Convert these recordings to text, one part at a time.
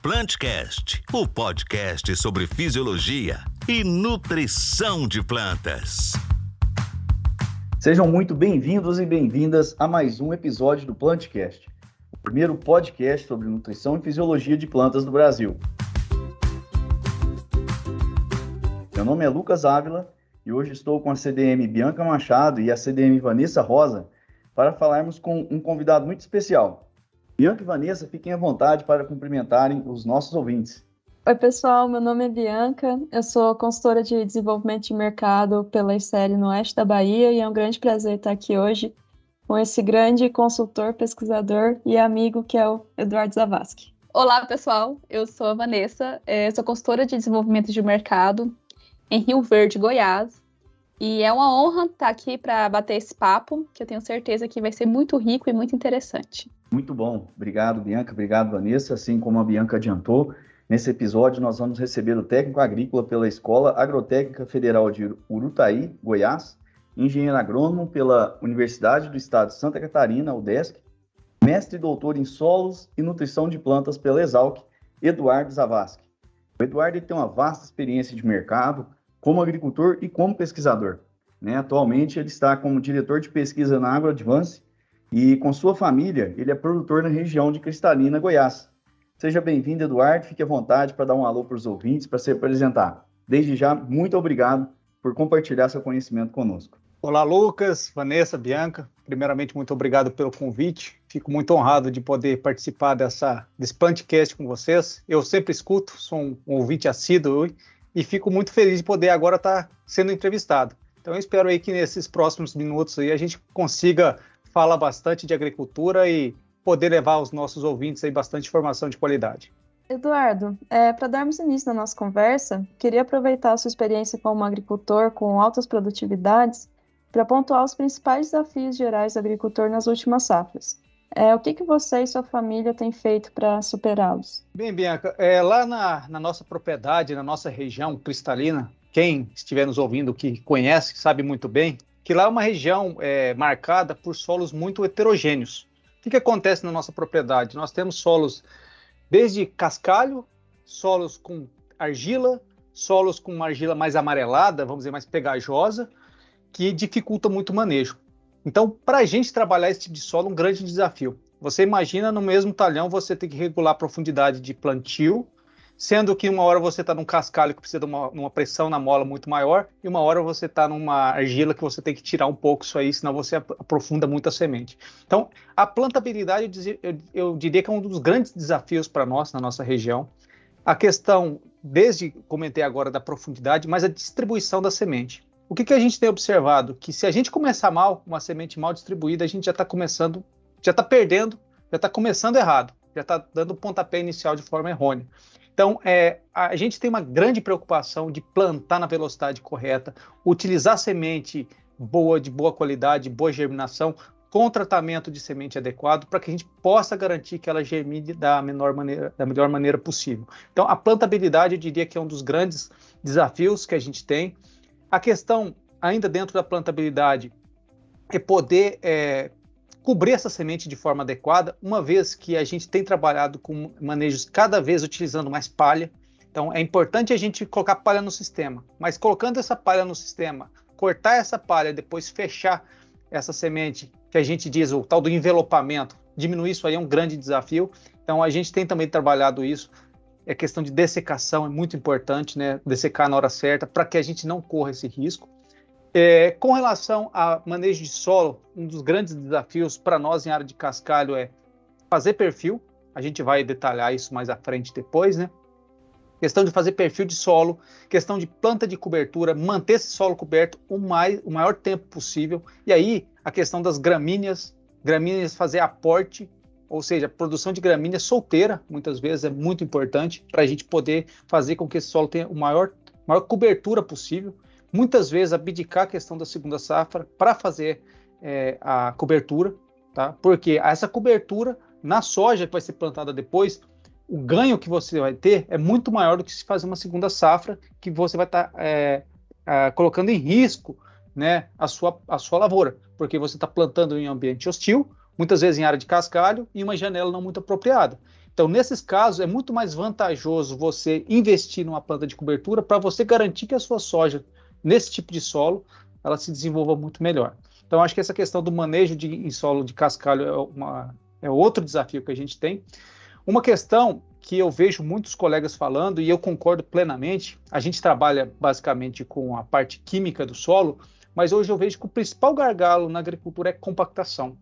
Plantcast, o podcast sobre fisiologia e nutrição de plantas. Sejam muito bem-vindos e bem-vindas a mais um episódio do Plantcast, o primeiro podcast sobre nutrição e fisiologia de plantas do Brasil. Meu nome é Lucas Ávila e hoje estou com a CDM Bianca Machado e a CDM Vanessa Rosa para falarmos com um convidado muito especial. Bianca e Vanessa, fiquem à vontade para cumprimentarem os nossos ouvintes. Oi, pessoal, meu nome é Bianca, eu sou consultora de desenvolvimento de mercado pela ICL no oeste da Bahia e é um grande prazer estar aqui hoje com esse grande consultor, pesquisador e amigo que é o Eduardo Zavascki. Olá, pessoal, eu sou a Vanessa, sou consultora de desenvolvimento de mercado em Rio Verde, Goiás, e é uma honra estar aqui para bater esse papo, que eu tenho certeza que vai ser muito rico e muito interessante. Muito bom. Obrigado, Bianca. Obrigado, Vanessa. Assim como a Bianca adiantou, nesse episódio nós vamos receber o técnico agrícola pela Escola Agrotécnica Federal de Urutaí, Goiás, engenheiro agrônomo pela Universidade do Estado de Santa Catarina, UDESC, mestre e doutor em solos e nutrição de plantas pela Exalc, Eduardo Zavascki. O Eduardo tem uma vasta experiência de mercado como agricultor e como pesquisador. Atualmente ele está como diretor de pesquisa na AgroAdvance, e com sua família, ele é produtor na região de Cristalina, Goiás. Seja bem-vindo, Eduardo. Fique à vontade para dar um alô para os ouvintes, para se apresentar. Desde já, muito obrigado por compartilhar seu conhecimento conosco. Olá, Lucas, Vanessa, Bianca. Primeiramente, muito obrigado pelo convite. Fico muito honrado de poder participar desse podcast com vocês. Eu sempre escuto, sou um ouvinte assíduo e fico muito feliz de poder agora estar sendo entrevistado. Então, eu espero aí que nesses próximos minutos aí a gente consiga fala bastante de agricultura e poder levar aos nossos ouvintes aí bastante informação de qualidade. Eduardo, para darmos início na nossa conversa, queria aproveitar a sua experiência como agricultor com altas produtividades para pontuar os principais desafios gerais do agricultor nas últimas safras. O que você e sua família têm feito para superá-los? Bem, Bianca, lá na nossa propriedade, na nossa região cristalina, quem estiver nos ouvindo que conhece, sabe muito bem, que lá é uma região marcada por solos muito heterogêneos. O que acontece na nossa propriedade? Nós temos solos desde cascalho, solos com argila, solos com uma argila mais amarelada, vamos dizer, mais pegajosa, que dificulta muito o manejo. Então, para a gente trabalhar esse tipo de solo, é um grande desafio. Você imagina no mesmo talhão você ter que regular a profundidade de plantio, sendo que uma hora você está num cascalho que precisa de uma pressão na mola muito maior, e uma hora você está numa argila que você tem que tirar um pouco isso aí, senão você aprofunda muito a semente. Então, a plantabilidade, eu diria que é um dos grandes desafios para nós, na nossa região. A questão, comentei agora da profundidade, mas a distribuição da semente. O que a gente tem observado? Que se a gente começar mal, uma semente mal distribuída, a gente já está perdendo, já está começando errado, já está dando o pontapé inicial de forma errônea. Então, a gente tem uma grande preocupação de plantar na velocidade correta, utilizar semente boa, de boa qualidade, boa germinação, com tratamento de semente adequado, para que a gente possa garantir que ela germine da melhor maneira possível. Então, a plantabilidade, eu diria que é um dos grandes desafios que a gente tem. A questão, ainda dentro da plantabilidade, é poder cobrir essa semente de forma adequada, uma vez que a gente tem trabalhado com manejos cada vez utilizando mais palha. Então, é importante a gente colocar palha no sistema, mas colocando essa palha no sistema, cortar essa palha, depois fechar essa semente, que a gente diz o tal do envelopamento, diminuir isso aí é um grande desafio. Então, a gente tem também trabalhado isso. A questão de dessecação é muito importante, né? Dessecar na hora certa, para que a gente não corra esse risco. Com relação a manejo de solo, um dos grandes desafios para nós em área de cascalho é fazer perfil. A gente vai detalhar isso mais à frente depois, né? Questão de fazer perfil de solo, questão de planta de cobertura, manter esse solo coberto o maior tempo possível. E aí, a questão das gramíneas fazer aporte, ou seja, a produção de gramínea solteira, muitas vezes é muito importante para a gente poder fazer com que esse solo tenha maior cobertura possível. Muitas vezes abdicar a questão da segunda safra para fazer a cobertura, tá? Porque essa cobertura na soja que vai ser plantada depois, o ganho que você vai ter é muito maior do que se fazer uma segunda safra, que você vai estar colocando em risco, né, a sua lavoura, porque você está plantando em ambiente hostil, muitas vezes em área de cascalho e uma janela não muito apropriada. Então, nesses casos, é muito mais vantajoso você investir numa planta de cobertura para você garantir que a sua soja, nesse tipo de solo, ela se desenvolva muito melhor. Então, acho que essa questão do manejo em solo de cascalho é outro desafio que a gente tem. Uma questão que eu vejo muitos colegas falando, e eu concordo plenamente, a gente trabalha basicamente com a parte química do solo, mas hoje eu vejo que o principal gargalo na agricultura é compactação,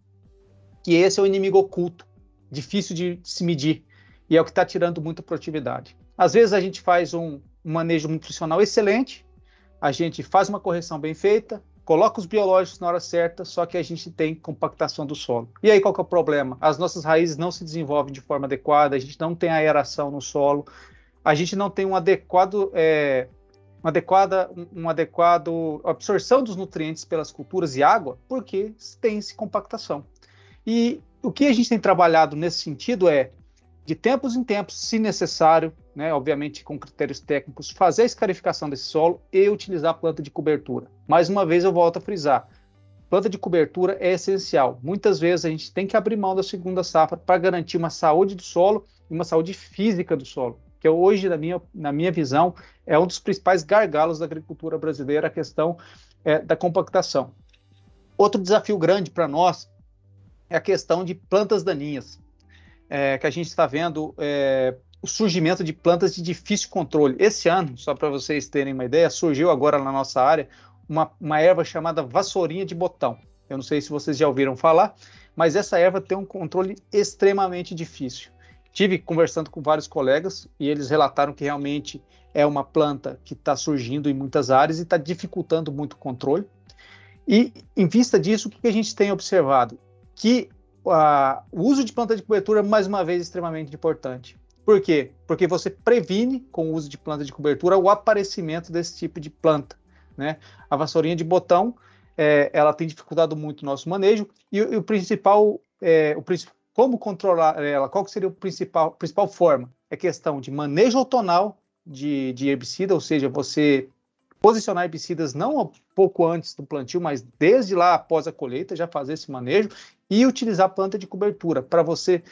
que esse é o inimigo oculto, difícil de se medir, e é o que está tirando muita produtividade. Às vezes a gente faz um manejo nutricional excelente, a gente faz uma correção bem feita, coloca os biológicos na hora certa, só que a gente tem compactação do solo. E aí qual que é o problema? As nossas raízes não se desenvolvem de forma adequada, a gente não tem aeração no solo, a gente não tem uma adequada absorção dos nutrientes pelas culturas e água, porque tem-se compactação. E o que a gente tem trabalhado nesse sentido é, de tempos em tempos, se necessário, né, obviamente com critérios técnicos, fazer a escarificação desse solo e utilizar a planta de cobertura. Mais uma vez eu volto a frisar, planta de cobertura é essencial. Muitas vezes a gente tem que abrir mão da segunda safra para garantir uma saúde do solo e uma saúde física do solo, que hoje, na minha visão, é um dos principais gargalos da agricultura brasileira, a questão da compactação. Outro desafio grande para nós é a questão de plantas daninhas, que a gente está vendo o surgimento de plantas de difícil controle. Esse ano, só para vocês terem uma ideia, surgiu agora na nossa área uma erva chamada vassourinha de botão. Eu não sei se vocês já ouviram falar, mas essa erva tem um controle extremamente difícil. Tive conversando com vários colegas e eles relataram que realmente é uma planta que está surgindo em muitas áreas e está dificultando muito o controle. E, em vista disso, o que a gente tem observado? Que o uso de planta de cobertura, mais uma vez, é extremamente importante. Por quê? Porque você previne, com o uso de planta de cobertura, o aparecimento desse tipo de planta, né? A vassourinha de botão, ela tem dificultado muito o nosso manejo, e o principal, como controlar ela, qual que seria a principal forma? É questão de manejo outonal de herbicida, ou seja, você posicionar herbicidas não um pouco antes do plantio, mas desde lá após a colheita, já fazer esse manejo e utilizar planta de cobertura para você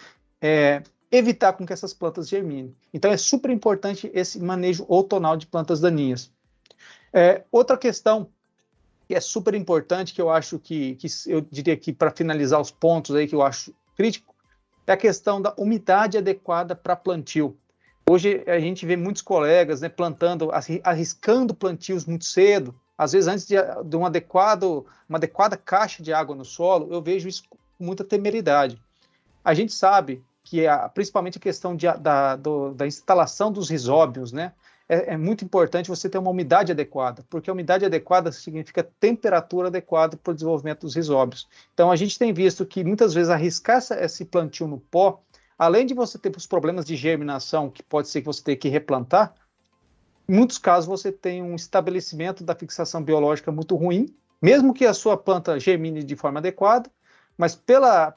evitar com que essas plantas germinem. Então é super importante esse manejo outonal de plantas daninhas. Outra questão que é super importante, que eu acho que eu diria que para finalizar os pontos aí que eu acho crítico, é a questão da umidade adequada para plantio. Hoje a gente vê muitos colegas, né, plantando, arriscando plantios muito cedo, às vezes antes de uma adequada caixa de água no solo, eu vejo isso com muita temeridade. A gente sabe que principalmente a questão da instalação dos risóbios, né, é muito importante você ter uma umidade adequada, porque a umidade adequada significa temperatura adequada para o desenvolvimento dos risóbios. Então a gente tem visto que muitas vezes arriscar esse plantio no pó, além de você ter os problemas de germinação, que pode ser que você tenha que replantar, em muitos casos você tem um estabelecimento da fixação biológica muito ruim, mesmo que a sua planta germine de forma adequada, mas pela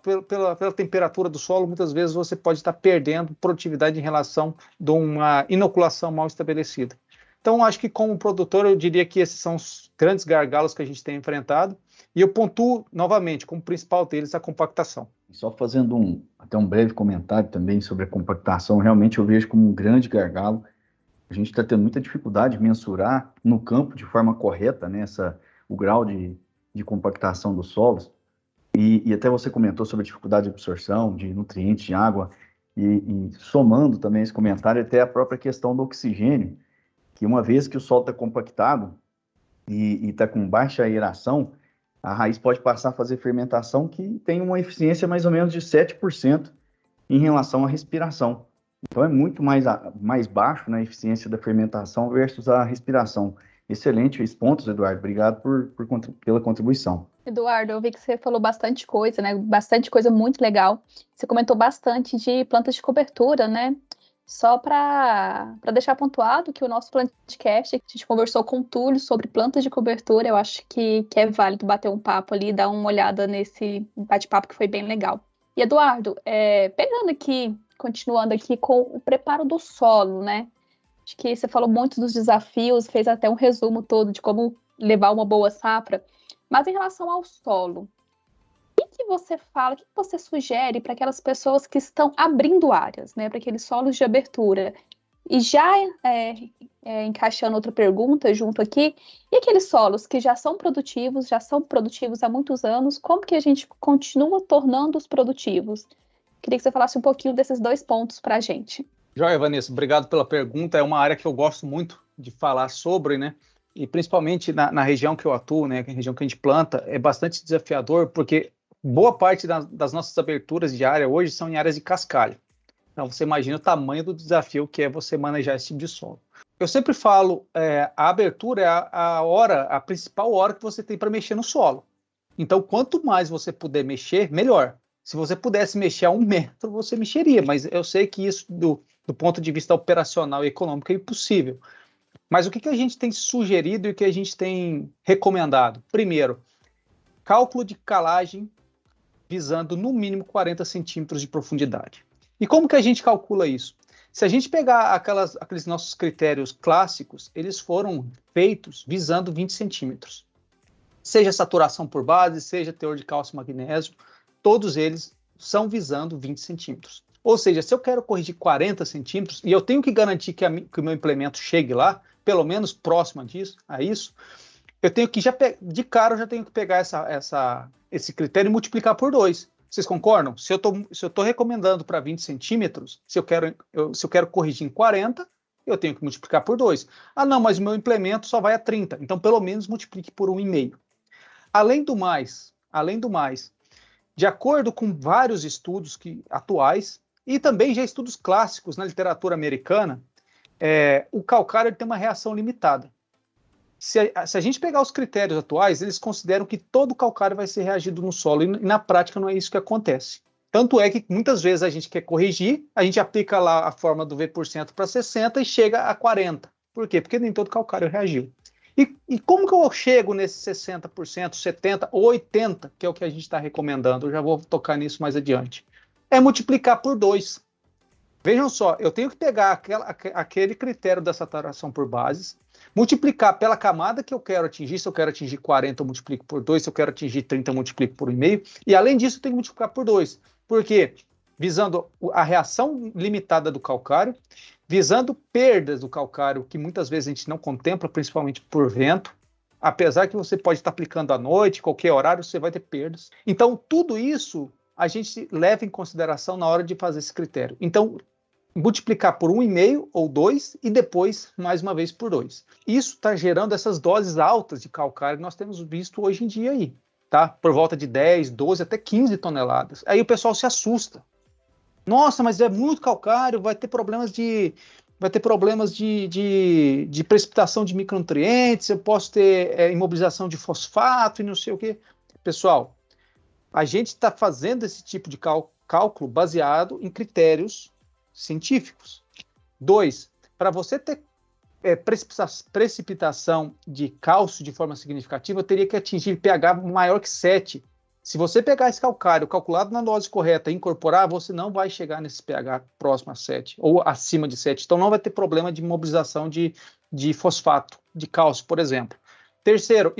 temperatura do solo, muitas vezes você pode estar perdendo produtividade em relação a uma inoculação mal estabelecida. Então, acho que como produtor, eu diria que esses são os grandes gargalos que a gente tem enfrentado, e eu pontuo novamente, como principal deles, a compactação. Só fazendo até um breve comentário também sobre a compactação, realmente eu vejo como um grande gargalo. A gente está tendo muita dificuldade de mensurar no campo de forma correta, né, o grau de compactação dos solos. E até você comentou sobre a dificuldade de absorção de nutrientes, de água, e somando também esse comentário, até a própria questão do oxigênio, que uma vez que o solo está compactado e está com baixa aeração, a raiz pode passar a fazer fermentação que tem uma eficiência mais ou menos de 7% em relação à respiração. Então é muito mais baixo na eficiência da fermentação versus a respiração. Excelente os pontos, Eduardo. Obrigado pela contribuição. Eduardo, eu vi que você falou bastante coisa, né? Bastante coisa muito legal. Você comentou bastante de plantas de cobertura, né? Só para deixar pontuado que o nosso podcast, a gente conversou com o Túlio sobre plantas de cobertura, eu acho que é válido bater um papo ali, dar uma olhada nesse bate-papo que foi bem legal. E Eduardo, pegando aqui, continuando aqui com o preparo do solo, né? Acho que você falou muito dos desafios, fez até um resumo todo de como levar uma boa safra. Mas em relação ao solo, que que você fala, o que você sugere para aquelas pessoas que estão abrindo áreas, né, para aqueles solos de abertura? E já encaixando outra pergunta junto aqui, e aqueles solos que já são produtivos há muitos anos, como que a gente continua tornando-os produtivos? Queria que você falasse um pouquinho desses 2 pontos para a gente. Joia, Vanessa, obrigado pela pergunta. É uma área que eu gosto muito de falar sobre, né? E principalmente na região que eu atuo, né? A região que a gente planta, é bastante desafiador, porque boa parte das nossas aberturas de área hoje são em áreas de cascalho. Então, você imagina o tamanho do desafio que é você manejar esse tipo de solo. Eu sempre falo, a abertura é a principal hora que você tem para mexer no solo. Então, quanto mais você puder mexer, melhor. Se você pudesse mexer a 1 metro, você mexeria, mas eu sei que isso, do ponto de vista operacional e econômico, é impossível. Mas o que a gente tem sugerido e o que a gente tem recomendado? Primeiro, cálculo de calagem visando no mínimo 40 centímetros de profundidade. E como que a gente calcula isso? Se a gente pegar aqueles nossos critérios clássicos, eles foram feitos visando 20 centímetros. Seja saturação por base, seja teor de cálcio e magnésio, todos eles são visando 20 centímetros. Ou seja, se eu quero corrigir 40 centímetros, e eu tenho que garantir que o meu implemento chegue lá, pelo menos próximo a isso, eu tenho que de cara eu já tenho que pegar esse critério e multiplicar por 2. Vocês concordam? Se eu estou recomendando para 20 centímetros, se eu quero corrigir em 40, eu tenho que multiplicar por 2. Ah, não, mas o meu implemento só vai a 30. Então, pelo menos, multiplique por 1,5. Além do mais, de acordo com vários estudos atuais, e também já estudos clássicos na literatura americana, o calcário tem uma reação limitada. Se a gente pegar os critérios atuais, eles consideram que todo calcário vai ser reagido no solo, e na prática não é isso que acontece. Tanto é que muitas vezes a gente quer corrigir, a gente aplica lá a fórmula do V% para 60 e chega a 40. Por quê? Porque nem todo calcário reagiu. E como que eu chego nesse 60%, 70% ou 80%, que é o que a gente está recomendando? Eu já vou tocar nisso mais adiante. É multiplicar por 2. Vejam só, eu tenho que pegar aquele critério da saturação por bases, multiplicar pela camada que eu quero atingir. Se eu quero atingir 40, eu multiplico por 2. Se eu quero atingir 30, eu multiplico por 1,5. E além disso, eu tenho que multiplicar por 2. Por quê? Visando a reação limitada do calcário, visando perdas do calcário, que muitas vezes a gente não contempla, principalmente por vento. Apesar que você pode estar aplicando à noite, qualquer horário, você vai ter perdas. Então, tudo isso a gente leva em consideração na hora de fazer esse critério. Então, multiplicar por 1,5 ou 2 e depois, mais uma vez, por 2. Isso está gerando essas doses altas de calcário que nós temos visto hoje em dia aí, tá? Por volta de 10, 12, até 15 toneladas. Aí o pessoal se assusta. Nossa, mas é muito calcário, vai ter problemas de precipitação de micronutrientes, eu posso ter imobilização de fosfato e não sei o quê. Pessoal, a gente está fazendo esse tipo de cálculo baseado em critérios científicos. 2, para você ter precipitação de cálcio de forma significativa, eu teria que atingir pH maior que 7. Se você pegar esse calcário calculado na dose correta e incorporar, você não vai chegar nesse pH próximo a 7 ou acima de 7. Então não vai ter problema de imobilização de fosfato, de cálcio, por exemplo. Terceiro,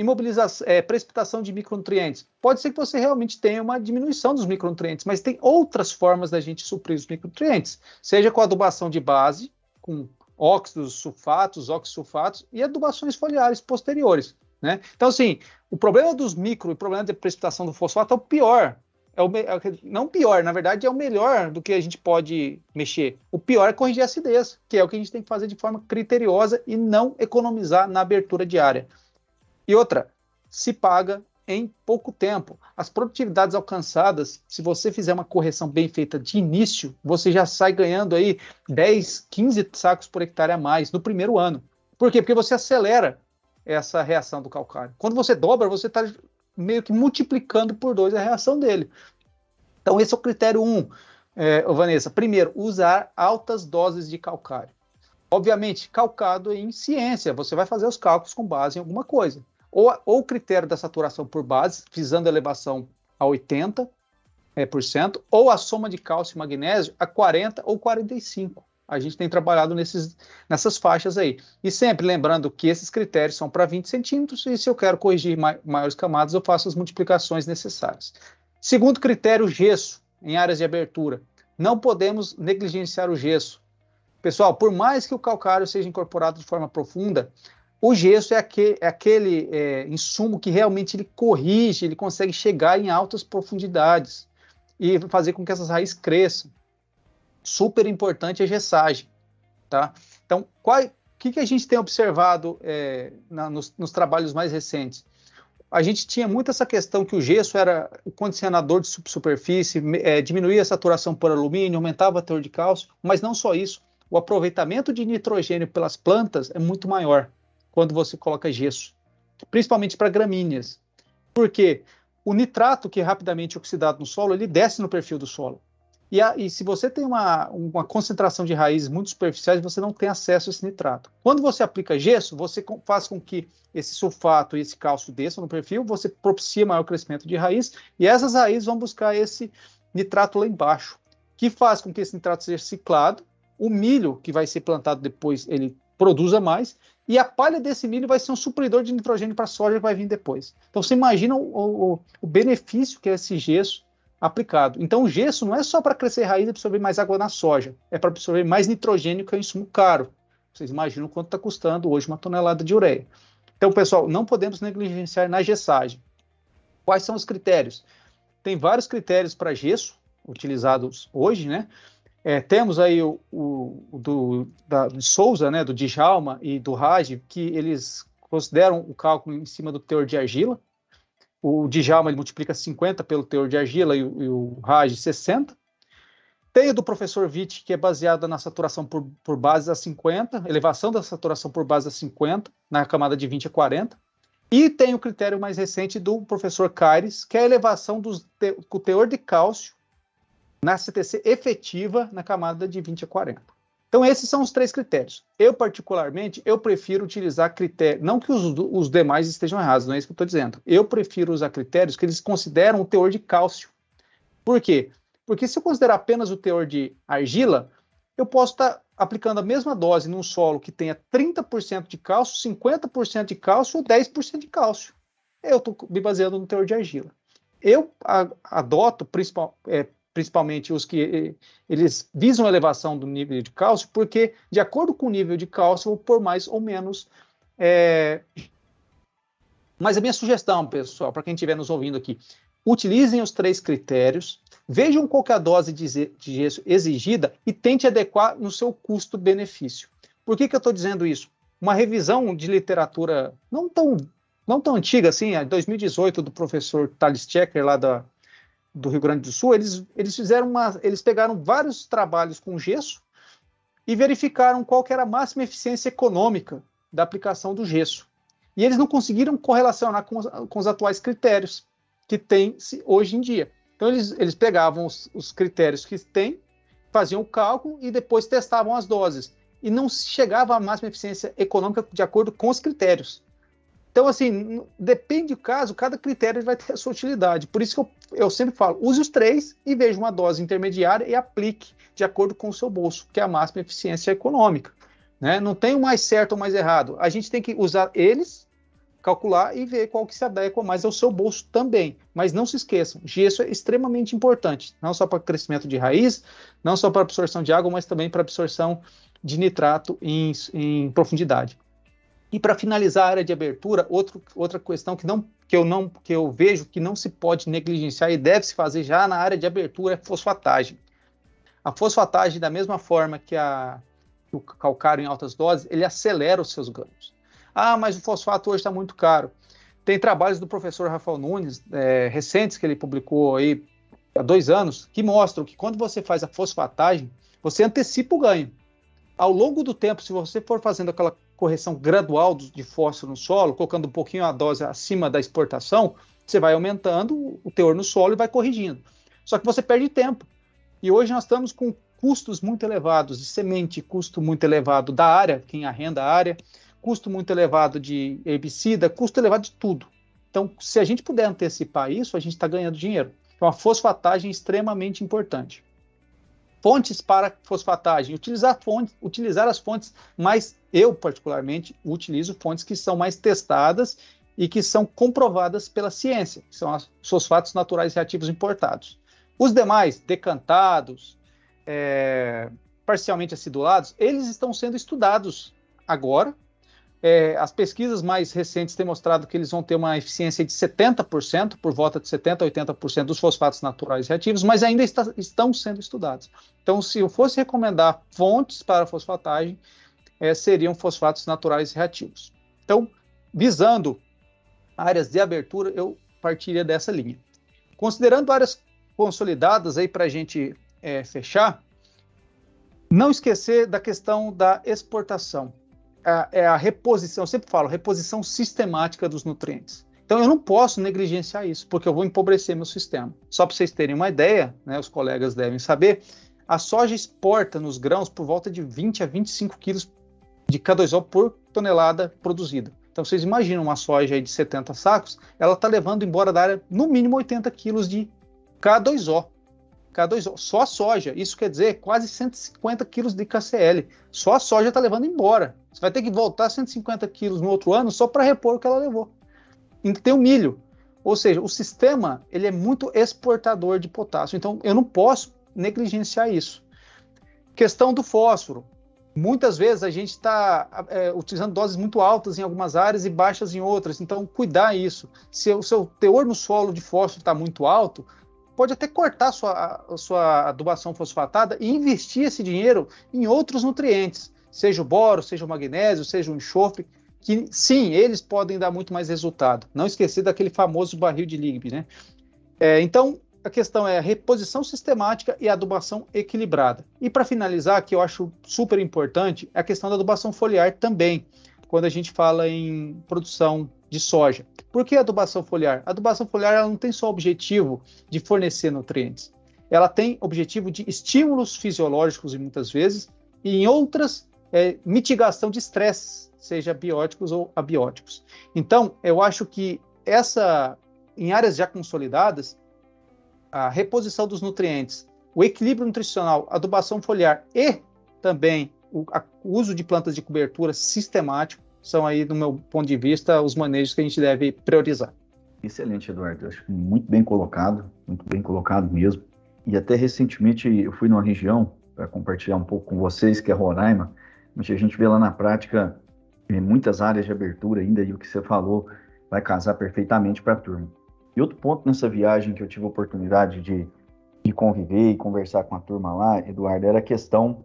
precipitação de micronutrientes. Pode ser que você realmente tenha uma diminuição dos micronutrientes, mas tem outras formas da gente suprir os micronutrientes, seja com adubação de base, com óxidos sulfatos e adubações foliares posteriores, né? Então, assim, o problema dos micro e o problema da precipitação do fosfato é o pior. Não pior, na verdade, é o melhor do que a gente pode mexer. O pior é corrigir a acidez, que é o que a gente tem que fazer de forma criteriosa e não economizar na abertura de área. E outra, se paga em pouco tempo. As produtividades alcançadas, se você fizer uma correção bem feita de início, você já sai ganhando aí 10, 15 sacos por hectare a mais no primeiro ano. Por quê? Porque você acelera essa reação do calcário. Quando você dobra, você está meio que multiplicando por 2 a reação dele. Então, esse é o critério 1, Vanessa. Primeiro, usar altas doses de calcário. Obviamente, calcado em ciência, você vai fazer os cálculos com base em alguma coisa. Ou o critério da saturação por base, visando a elevação a 80%, ou a soma de cálcio e magnésio a 40% ou 45%. A gente tem trabalhado nessas faixas aí. E sempre lembrando que esses critérios são para 20 centímetros, e se eu quero corrigir maiores camadas, eu faço as multiplicações necessárias. Segundo critério, gesso em áreas de abertura. Não podemos negligenciar o gesso. Pessoal, por mais que o calcário seja incorporado de forma profunda, o gesso é aquele insumo que realmente ele corrige, ele consegue chegar em altas profundidades e fazer com que essas raízes cresçam. Super importante a gessagem, tá? Então, o que a gente tem observado nos trabalhos mais recentes? A gente tinha muito essa questão que o gesso era o condicionador de subsuperfície, diminuía a saturação por alumínio, aumentava o teor de cálcio, mas não só isso, o aproveitamento de nitrogênio pelas plantas é muito maior quando você coloca gesso, principalmente para gramíneas. Por quê? O nitrato, que é rapidamente oxidado no solo, ele desce no perfil do solo. E se você tem uma concentração de raízes muito superficiais, você não tem acesso a esse nitrato. Quando você aplica gesso, você faz com que esse sulfato e esse cálcio desçam no perfil, você propicia maior crescimento de raiz, e essas raízes vão buscar esse nitrato lá embaixo, que faz com que esse nitrato seja ciclado, o milho que vai ser plantado depois, ele produza mais, e a palha desse milho vai ser um supridor de nitrogênio para a soja que vai vir depois. Então, você imagina o benefício que é esse gesso aplicado. Então, o gesso não é só para crescer raiz e absorver mais água na soja, é para absorver mais nitrogênio, que é um insumo caro. Vocês imaginam quanto está custando hoje uma tonelada de ureia. Então, pessoal, não podemos negligenciar na gessagem. Quais são os critérios? Tem vários critérios para gesso utilizados hoje, né? Temos aí do Souza, né, do Djalma e do Raj, que eles consideram o cálculo em cima do teor de argila. O Djalma ele multiplica 50 pelo teor de argila e o Raj 60. Tem o do professor Witt, que é baseado na saturação por base a 50, elevação da saturação por base a 50, na camada de 20 a 40. E tem o critério mais recente do professor Caires, que é a elevação do teor de cálcio na CTC efetiva na camada de 20 a 40. Então, esses são os 3 critérios. Eu, particularmente, prefiro utilizar critérios, não que os demais estejam errados, não é isso que eu estou dizendo. Eu prefiro usar critérios que eles consideram o teor de cálcio. Por quê? Porque se eu considerar apenas o teor de argila, eu posso estar aplicando a mesma dose num solo que tenha 30% de cálcio, 50% de cálcio ou 10% de cálcio. Eu estou me baseando no teor de argila. Eu adoto principalmente os que eles visam a elevação do nível de cálcio, porque, de acordo com o nível de cálcio, eu vou pôr mais ou menos. Mas a minha sugestão, pessoal, para quem estiver nos ouvindo aqui, utilizem os 3 critérios, vejam qual que é a dose de gesso exigida e tente adequar no seu custo-benefício. Por que eu estou dizendo isso? Uma revisão de literatura não tão antiga assim, a 2018, do professor Thales Checker, lá do Rio Grande do Sul, eles pegaram vários trabalhos com gesso e verificaram qual que era a máxima eficiência econômica da aplicação do gesso. E eles não conseguiram correlacionar com os atuais critérios que tem hoje em dia. Então, eles pegavam os critérios que tem, faziam o cálculo e depois testavam as doses. E não chegava à máxima eficiência econômica de acordo com os critérios. Então, assim, depende do caso, cada critério vai ter a sua utilidade. Por isso que eu sempre falo, use os 3 e veja uma dose intermediária e aplique de acordo com o seu bolso, que é a máxima eficiência econômica. Né? Não tem o mais certo ou mais errado. A gente tem que usar eles, calcular e ver qual que se adequa mais ao seu bolso também. Mas não se esqueçam, gesso é extremamente importante, não só para crescimento de raiz, não só para absorção de água, mas também para absorção de nitrato em profundidade. E para finalizar a área de abertura, outra questão que eu vejo que não se pode negligenciar e deve se fazer já na área de abertura é fosfatagem. A fosfatagem, da mesma forma que o calcário em altas doses, ele acelera os seus ganhos. Ah, mas o fosfato hoje está muito caro. Tem trabalhos do professor Rafael Nunes, recentes, que ele publicou aí há 2 anos, que mostram que quando você faz a fosfatagem, você antecipa o ganho. Ao longo do tempo, se você for fazendo aquela correção gradual de fósforo no solo, colocando um pouquinho a dose acima da exportação, você vai aumentando o teor no solo e vai corrigindo. Só que você perde tempo. E hoje nós estamos com custos muito elevados de semente, custo muito elevado da área, quem arrenda a área, custo muito elevado de herbicida, custo elevado de tudo. Então, se a gente puder antecipar isso, a gente está ganhando dinheiro. Então, a fosfatagem é extremamente importante. Fontes para fosfatagem, utilizar as fontes, mas eu particularmente utilizo fontes que são mais testadas e que são comprovadas pela ciência, que são os fosfatos naturais reativos importados. Os demais, decantados, parcialmente acidulados, eles estão sendo estudados agora. As pesquisas mais recentes têm mostrado que eles vão ter uma eficiência de 70%, por volta de 70% a 80% dos fosfatos naturais reativos, mas ainda estão sendo estudados. Então, se eu fosse recomendar fontes para fosfatagem, seriam fosfatos naturais reativos. Então, visando áreas de abertura, eu partiria dessa linha. Considerando áreas consolidadas, aí para a gente fechar, não esquecer da questão da exportação. A reposição, eu sempre falo, reposição sistemática dos nutrientes. Então, eu não posso negligenciar isso, porque eu vou empobrecer meu sistema. Só para vocês terem uma ideia, né, os colegas devem saber, a soja exporta nos grãos por volta de 20 a 25 quilos de K2O por tonelada produzida. Então, vocês imaginam uma soja aí de 70 sacos, ela está levando embora da área no mínimo 80 quilos de K2O. Só a soja, isso quer dizer quase 150 quilos de KCl. Só a soja está levando embora. Você vai ter que voltar 150 quilos no outro ano só para repor o que ela levou. E tem o milho. Ou seja, o sistema ele é muito exportador de potássio. Então, eu não posso negligenciar isso. Questão do fósforo. Muitas vezes a gente está utilizando doses muito altas em algumas áreas e baixas em outras. Então, cuidar isso. Se o seu teor no solo de fósforo está muito alto, pode até cortar a sua adubação fosfatada e investir esse dinheiro em outros nutrientes, seja o boro, seja o magnésio, seja o enxofre, que sim, eles podem dar muito mais resultado. Não esquecer daquele famoso barril de Liebig, né? Então, a questão é a reposição sistemática e a adubação equilibrada. E para finalizar, que eu acho super importante, é a questão da adubação foliar também, quando a gente fala em produção de soja. Por que adubação foliar? A adubação foliar ela não tem só o objetivo de fornecer nutrientes. Ela tem objetivo de estímulos fisiológicos, e muitas vezes, e em outras, mitigação de estresses, seja bióticos ou abióticos. Então, eu acho que em áreas já consolidadas, a reposição dos nutrientes, o equilíbrio nutricional, a adubação foliar e também o uso de plantas de cobertura sistemático são aí, do meu ponto de vista, os manejos que a gente deve priorizar. Excelente, Eduardo. Eu acho muito bem colocado mesmo. E até recentemente eu fui numa região para compartilhar um pouco com vocês, que é Roraima, onde a gente vê lá na prática muitas áreas de abertura ainda, e o que você falou vai casar perfeitamente para a turma. E outro ponto nessa viagem que eu tive a oportunidade de conviver e conversar com a turma lá, Eduardo, era a questão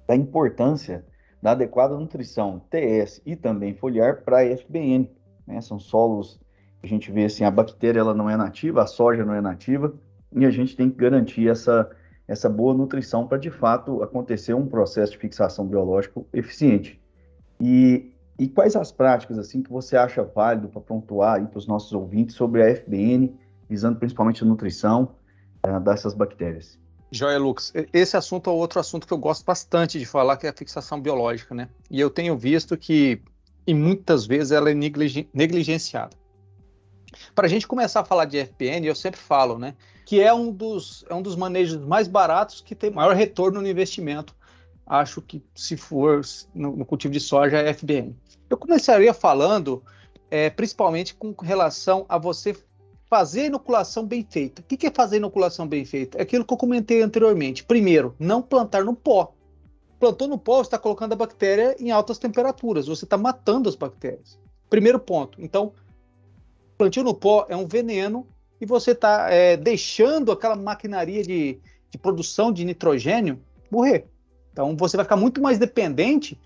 da importância da adequada nutrição TS e também foliar para a FBN. Né? São solos, a gente vê assim, a bactéria ela não é nativa, a soja não é nativa, e a gente tem que garantir essa boa nutrição para, de fato, acontecer um processo de fixação biológico eficiente. E quais as práticas assim que você acha válido para pontuar aí para os nossos ouvintes sobre a FBN, visando principalmente a nutrição dessas bactérias? Joia, Lucas. Esse assunto é outro assunto que eu gosto bastante de falar, que é a fixação biológica, né? E eu tenho visto que, e muitas vezes, ela é negligenciada. Para a gente começar a falar de FBN, eu sempre falo, né, que é um dos manejos mais baratos que tem maior retorno no investimento. Acho que, se for no cultivo de soja, é FBN. Eu começaria falando, principalmente com relação a você fazer a inoculação bem feita. O que é fazer a inoculação bem feita? É aquilo que eu comentei anteriormente. Primeiro, não plantar no pó. Plantou no pó, você está colocando a bactéria em altas temperaturas, você está matando as bactérias. Primeiro ponto. Então, plantio no pó é um veneno e você está deixando aquela maquinaria de produção de nitrogênio morrer. Então, você vai ficar muito mais dependente,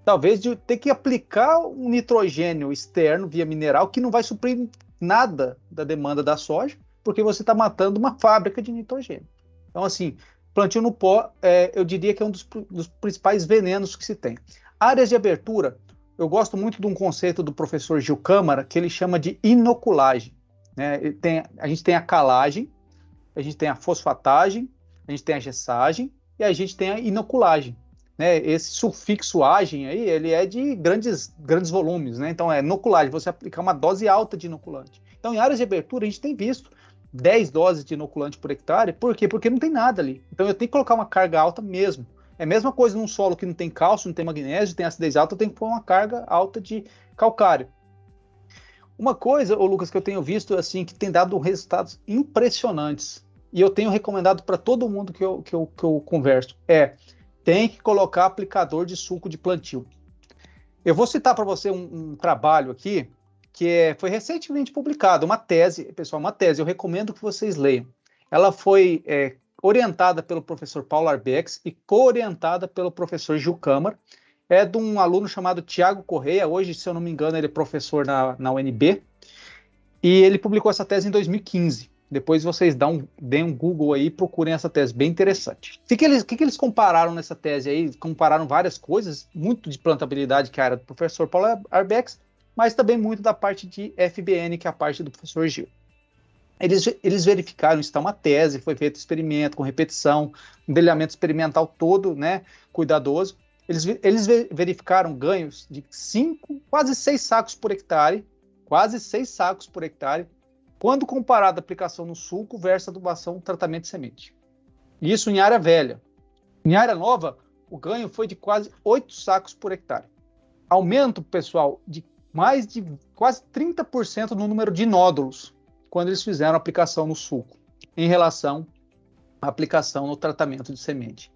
talvez, de ter que aplicar um nitrogênio externo via mineral que não vai suprir nada da demanda da soja, porque você está matando uma fábrica de nitrogênio. Então, assim, plantio no pó, eu diria que é um dos principais venenos que se tem. Áreas de abertura, eu gosto muito de um conceito do professor Gil Câmara, que ele chama de inoculagem. Né? A gente tem a calagem, a gente tem a fosfatagem, a gente tem a gessagem e a gente tem a inoculagem. Né? Esse sufixo agem aí, ele é de grandes volumes, né? Então é inoculagem, você aplicar uma dose alta de inoculante. Então em áreas de abertura a gente tem visto 10 doses de inoculante por hectare, por quê? Porque não tem nada ali. Então eu tenho que colocar uma carga alta mesmo. É a mesma coisa num solo que não tem cálcio, não tem magnésio, tem acidez alta, eu tenho que pôr uma carga alta de calcário. Uma coisa, ô Lucas, que eu tenho visto assim, que tem dado resultados impressionantes, e eu tenho recomendado para todo mundo que eu converso, tem que colocar aplicador de suco de plantio. Eu vou citar para você um trabalho aqui, que foi recentemente publicado, uma tese, pessoal, uma tese, eu recomendo que vocês leiam. Ela foi orientada pelo professor Paulo Arbex e co-orientada pelo professor Gil Câmara, é de um aluno chamado Tiago Correia, hoje, se eu não me engano, ele é professor na UNB, e ele publicou essa tese em 2015. Depois vocês deem um Google aí e procurem essa tese, bem interessante. O que eles compararam nessa tese aí? Compararam várias coisas, muito de plantabilidade, que é a área do professor Paulo Arbex, mas também muito da parte de FBN, que é a parte do professor Gil. Eles verificaram, isso está uma tese, foi feito experimento com repetição, um delineamento experimental todo, né, cuidadoso. Eles verificaram ganhos de 5, quase 6 sacos por hectare, quando comparado a aplicação no sulco versus adubação, tratamento de semente. Isso em área velha. Em área nova, o ganho foi de quase 8 sacos por hectare. Aumento, pessoal, de quase 30% no número de nódulos, quando eles fizeram a aplicação no sulco, em relação à aplicação no tratamento de semente.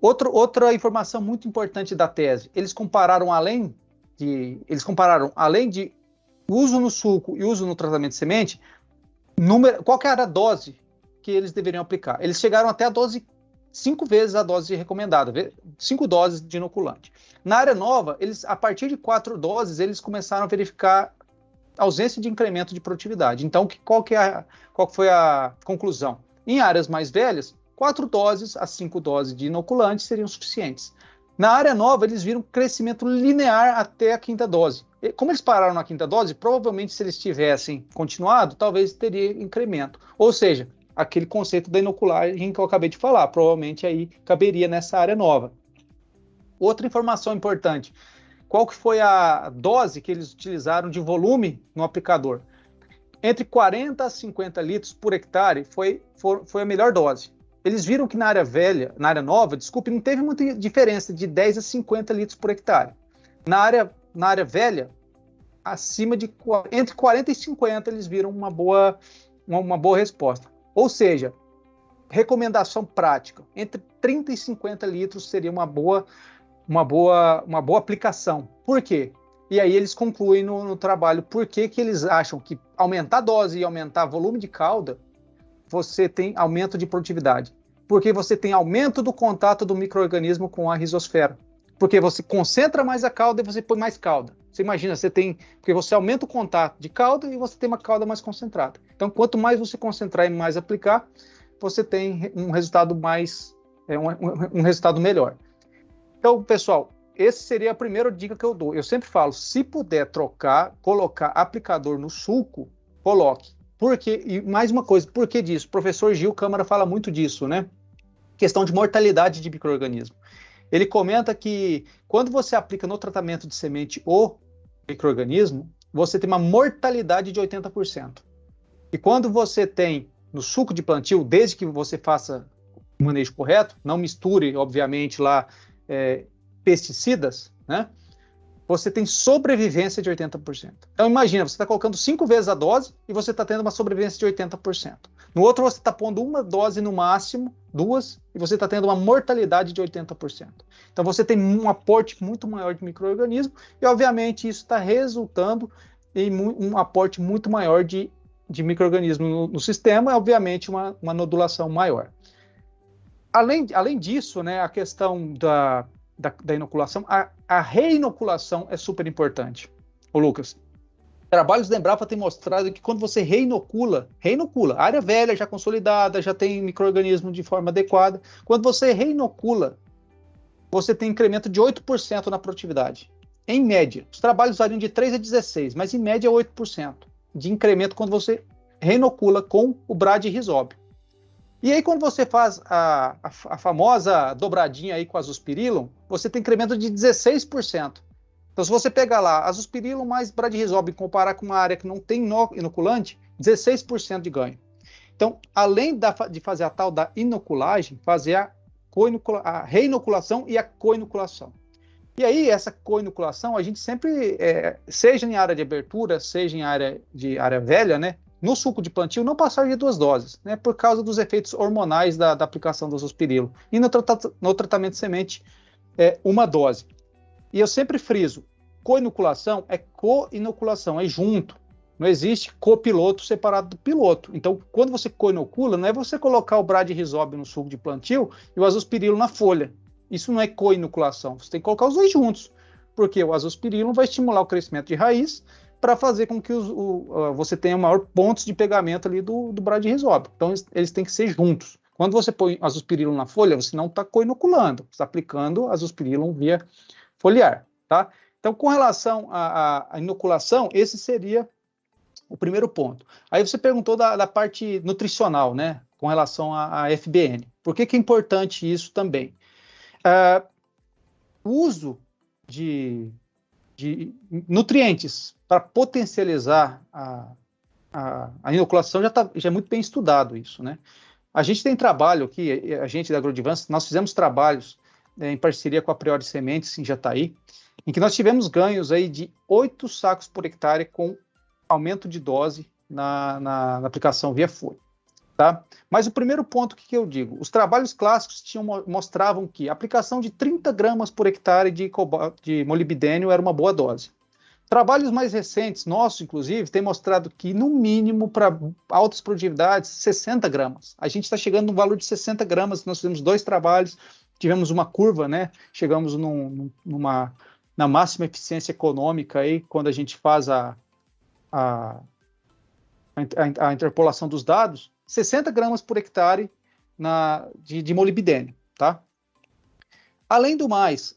Outra informação muito importante da tese, eles compararam além de uso no sulco e uso no tratamento de semente, qual que era a dose que eles deveriam aplicar. Eles chegaram até a dose 5 vezes a dose recomendada, 5 doses de inoculante. Na área nova, a partir de 4 doses, eles começaram a verificar ausência de incremento de produtividade. Então, qual foi a conclusão? Em áreas mais velhas, 4 doses a 5 doses de inoculante seriam suficientes. Na área nova, eles viram crescimento linear até a 5ª dose. Como eles pararam na 5ª dose, provavelmente se eles tivessem continuado, talvez teria incremento. Ou seja, aquele conceito da inoculagem que eu acabei de falar, provavelmente aí caberia nessa área nova. Outra informação importante, qual que foi a dose que eles utilizaram de volume no aplicador? Entre 40 a 50 litros por hectare foi a melhor dose. Eles viram que na área nova, não teve muita diferença de 10 a 50 litros por hectare. Na área velha, entre 40 e 50, eles viram uma boa resposta. Ou seja, recomendação prática, entre 30 e 50 litros seria uma boa aplicação. Por quê? E aí eles concluem no trabalho por que eles acham que aumentar a dose e aumentar volume de cauda, você tem aumento de produtividade. Porque você tem aumento do contato do micro-organismo com a rizosfera. Porque você concentra mais a cauda e você põe mais cauda. Você imagina, porque você aumenta o contato de cauda e você tem uma cauda mais concentrada. Então, quanto mais você concentrar e mais aplicar, você tem um resultado um resultado melhor. Então, pessoal, essa seria a primeira dica que eu dou. Eu sempre falo, se puder colocar aplicador no sulco, coloque. E mais uma coisa, por que disso? O professor Gil Câmara fala muito disso, né? Questão de mortalidade de micro-organismo. Ele comenta que quando você aplica no tratamento de semente o micro-organismo, você tem uma mortalidade de 80%. E quando você tem no suco de plantio, desde que você faça o manejo correto, não misture, obviamente, lá pesticidas, né? Você tem sobrevivência de 80%. Então imagina, você está colocando 5 vezes a dose e você está tendo uma sobrevivência de 80%. No outro você está pondo uma dose no máximo, 2, e você está tendo uma mortalidade de 80%. Então você tem um aporte muito maior de micro-organismo e obviamente isso está resultando em um aporte muito maior de micro-organismo no sistema e obviamente uma nodulação maior. Além disso, né, a questão da inoculação, a reinoculação é super importante. Ô Lucas, trabalhos da Embrapa têm mostrado que quando você reinocula, a área velha já consolidada, já tem micro-organismo de forma adequada, quando você reinocula, você tem incremento de 8% na produtividade. Em média, os trabalhos variam de 3 a 16, mas em média 8% de incremento quando você reinocula com o Brad Rhizobium. E aí, quando você faz a famosa dobradinha aí com a Azospirillum, você tem incremento de 16%. Então, se você pegar lá Azospirillum mais Brad Rhizobium e comparar com uma área que não tem inoculante, 16% de ganho. Então, além de fazer a tal da inoculagem, fazer a reinoculação e a co-inoculação. E aí, essa co-inoculação, a gente sempre, seja em área de abertura, seja em área velha, né, no suco de plantio, não passar de 2 doses, né, por causa dos efeitos hormonais da aplicação do azospirilo. E no tratamento de semente, 1 dose. E eu sempre friso, co-inoculação é co-inoculação, é junto. Não existe copiloto separado do piloto. Então, quando você co-inocula, não é você colocar o Bradyrhizobia no suco de plantio e o azospirilo na folha. Isso não é co-inoculação. Você tem que colocar os dois juntos, porque o azospirilo vai estimular o crescimento de raiz para fazer com que você tenha maior pontos de pegamento ali do Bradyrhizobia. Então, eles têm que ser juntos. Quando você põe azospirilo na folha, você não está co-inoculando, você está aplicando azospirilo via foliar, tá? Então, com relação à inoculação, esse seria o primeiro ponto. Aí você perguntou da parte nutricional, né, com relação à FBN. Por que é importante isso também? O uso de nutrientes para potencializar a inoculação já é muito bem estudado isso, né? A gente tem trabalho aqui, a gente da Agrodivance, nós fizemos trabalhos em parceria com a Priori Sementes em Jataí, em que nós tivemos ganhos aí de 8 sacos por hectare com aumento de dose na aplicação via folha. Tá? Mas o primeiro ponto que eu digo, os trabalhos clássicos mostravam que a aplicação de 30 gramas por hectare de molibdênio era uma boa dose. Trabalhos mais recentes, nossos inclusive, têm mostrado que no mínimo para altas produtividades, 60 gramas. A gente está chegando no valor de 60 gramas, nós fizemos 2 trabalhos, tivemos uma curva, né? Chegamos na máxima eficiência econômica aí, quando a gente faz a interpolação dos dados, 60 gramas por hectare de molibdênio, tá? Além do mais,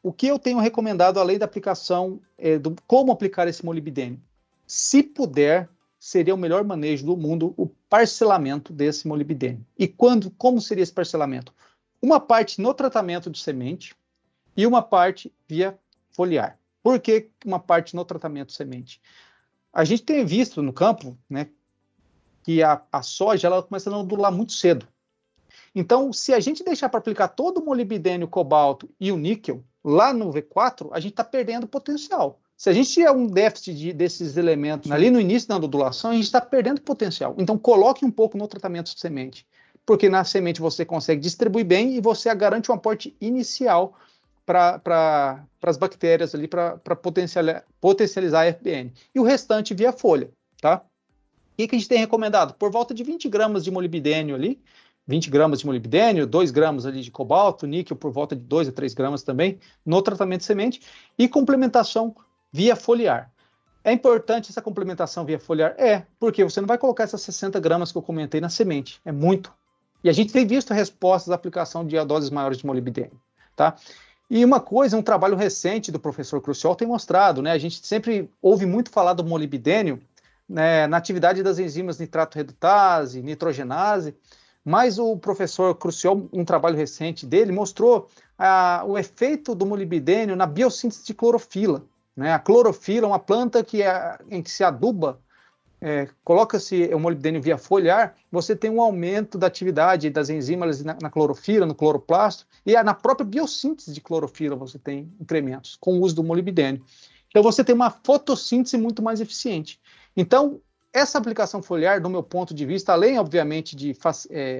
o que eu tenho recomendado, além da aplicação, como aplicar esse molibdênio? Se puder, seria o melhor manejo do mundo o parcelamento desse molibdênio. E como seria esse parcelamento? Uma parte no tratamento de semente e uma parte via foliar. Por que uma parte no tratamento de semente? A gente tem visto no campo, né, que a soja ela começa a nodular muito cedo. Então, se a gente deixar para aplicar todo o molibdênio, o cobalto e o níquel lá no V4, a gente está perdendo potencial. Se a gente tiver um déficit desses elementos ali no início da nodulação, a gente está perdendo potencial. Então, coloque um pouco no tratamento de semente, porque na semente você consegue distribuir bem e você garante um aporte inicial para as bactérias ali, para potencializar a FBN. E o restante via folha, tá? O que a gente tem recomendado? Por volta de 20 gramas de molibdênio ali, 20 gramas de molibdênio, 2 gramas ali de cobalto, níquel por volta de 2 a 3 gramas também, no tratamento de semente, e complementação via foliar. É importante essa complementação via foliar? Porque você não vai colocar essas 60 gramas que eu comentei na semente, é muito. E a gente tem visto respostas à aplicação de doses maiores de molibdênio, tá? E uma coisa, um trabalho recente do professor Cruciol tem mostrado, né? A gente sempre ouve muito falar do molibdênio, né, na atividade das enzimas nitrato redutase, nitrogenase, mas o professor Cruciol, um trabalho recente dele, mostrou o efeito do molibdênio na biossíntese de clorofila. Né? A clorofila é uma planta em que se aduba, coloca-se o molibdênio via foliar, você tem um aumento da atividade das enzimas na clorofila, no cloroplasto, e na própria biossíntese de clorofila você tem incrementos com o uso do molibdênio. Então você tem uma fotossíntese muito mais eficiente. Então, essa aplicação foliar, do meu ponto de vista, além, obviamente, de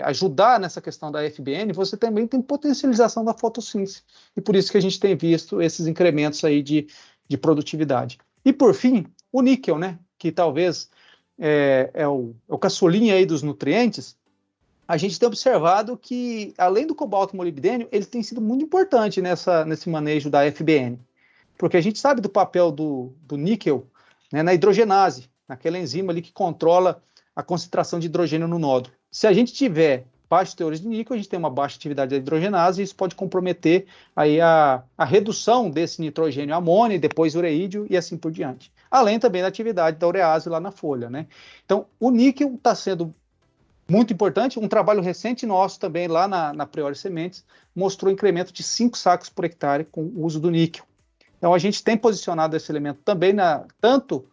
ajudar nessa questão da FBN, você também tem potencialização da fotossíntese. E por isso que a gente tem visto esses incrementos aí de produtividade. E, por fim, o níquel, né, que talvez é o caçulinha aí dos nutrientes, a gente tem observado que, além do cobalto e molibdênio, ele tem sido muito importante nesse manejo da FBN. Porque a gente sabe do papel do níquel, né, na hidrogenase, naquela enzima ali que controla a concentração de hidrogênio no nódulo. Se a gente tiver baixos teores de níquel, a gente tem uma baixa atividade da hidrogenase e isso pode comprometer aí a redução desse nitrogênio amônio e depois ureídio e assim por diante. Além também da atividade da urease lá na folha, né? Então, o níquel está sendo muito importante. Um trabalho recente nosso também lá na Priori Sementes mostrou incremento de 5 sacos por hectare com o uso do níquel. Então, a gente tem posicionado esse elemento também tanto